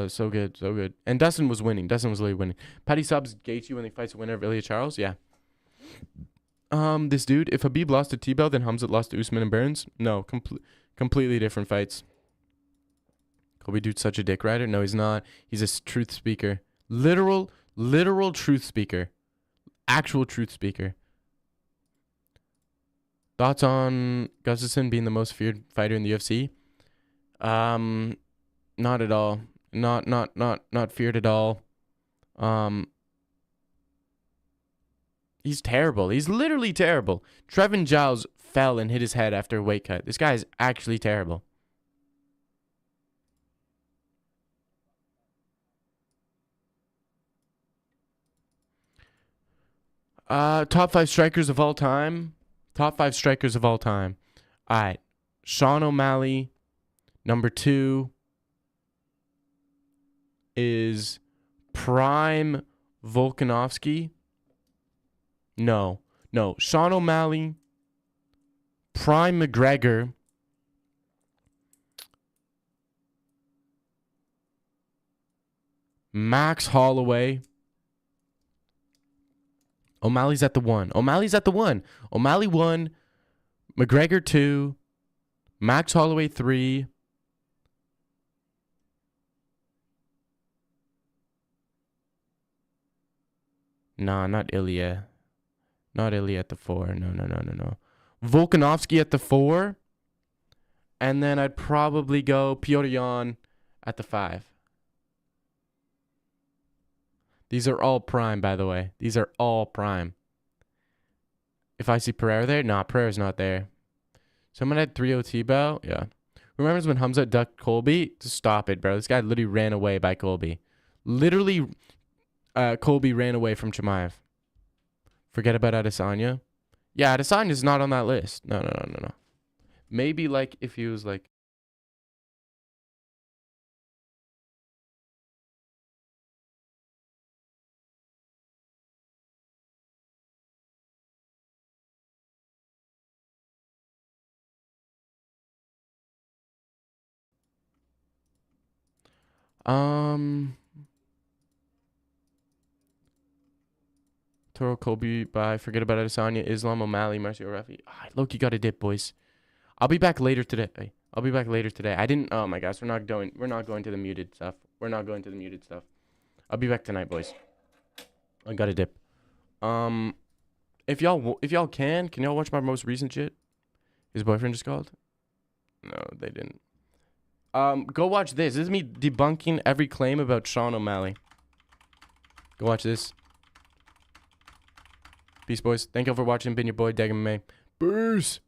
Speaker 1: so good. And Dustin was winning. Dustin was literally winning. Patty subs Gaethje when he fights the winner of Ilya Charles. Yeah. This dude, if Habib lost to T-Bow, then Hamzat lost to Usman and Burns. No, completely different fights. Kobe dude's such a dick rider. No, he's not. He's a truth speaker. Literal truth speaker. Actual truth speaker. Thoughts on Gustafson being the most feared fighter in the UFC? Not at all. Not feared at all. He's terrible. He's literally terrible. Trevin Giles fell and hit his head after a weight cut. This guy is actually terrible. Top 5 strikers of all time. Top 5 strikers of all time. All right. Sean O'Malley. Number 2 is Prime Volkanovski. No. Sean O'Malley, Prime McGregor, Max Holloway. O'Malley's at the 1. O'Malley 1. McGregor 2. Max Holloway 3. Nah, not Ilya. Not Ilya at the 4. No. Volkanovski at the 4. And then I'd probably go Petr Yan at the 5. These are all prime, by the way. These are all prime. If I see Pereira there? Nah, Pereira's not there. Someone had 3-0 T-Bow? Yeah. Remembers when Hamzat ducked Colby? Just stop it, bro. This guy literally ran away by Colby. Literally, Colby ran away from Chimaev. Forget about Adesanya. Yeah, Adesanya's not on that list. No. Maybe, like, if he was, like... Toro, Colby, bye. Forget about Adesanya, Islam, O'Malley, Marcio Rafi. Loki got a dip, boys. I'll be back later today. I didn't. Oh my gosh, we're not going to the muted stuff. I'll be back tonight, boys. I got a dip. If y'all can y'all watch my most recent shit? His boyfriend just called. No, they didn't. Go watch this. This is me debunking every claim about Sean O'Malley. Go watch this. Peace, boys. Thank you all for watching. Been your boy, Degam May. Peace.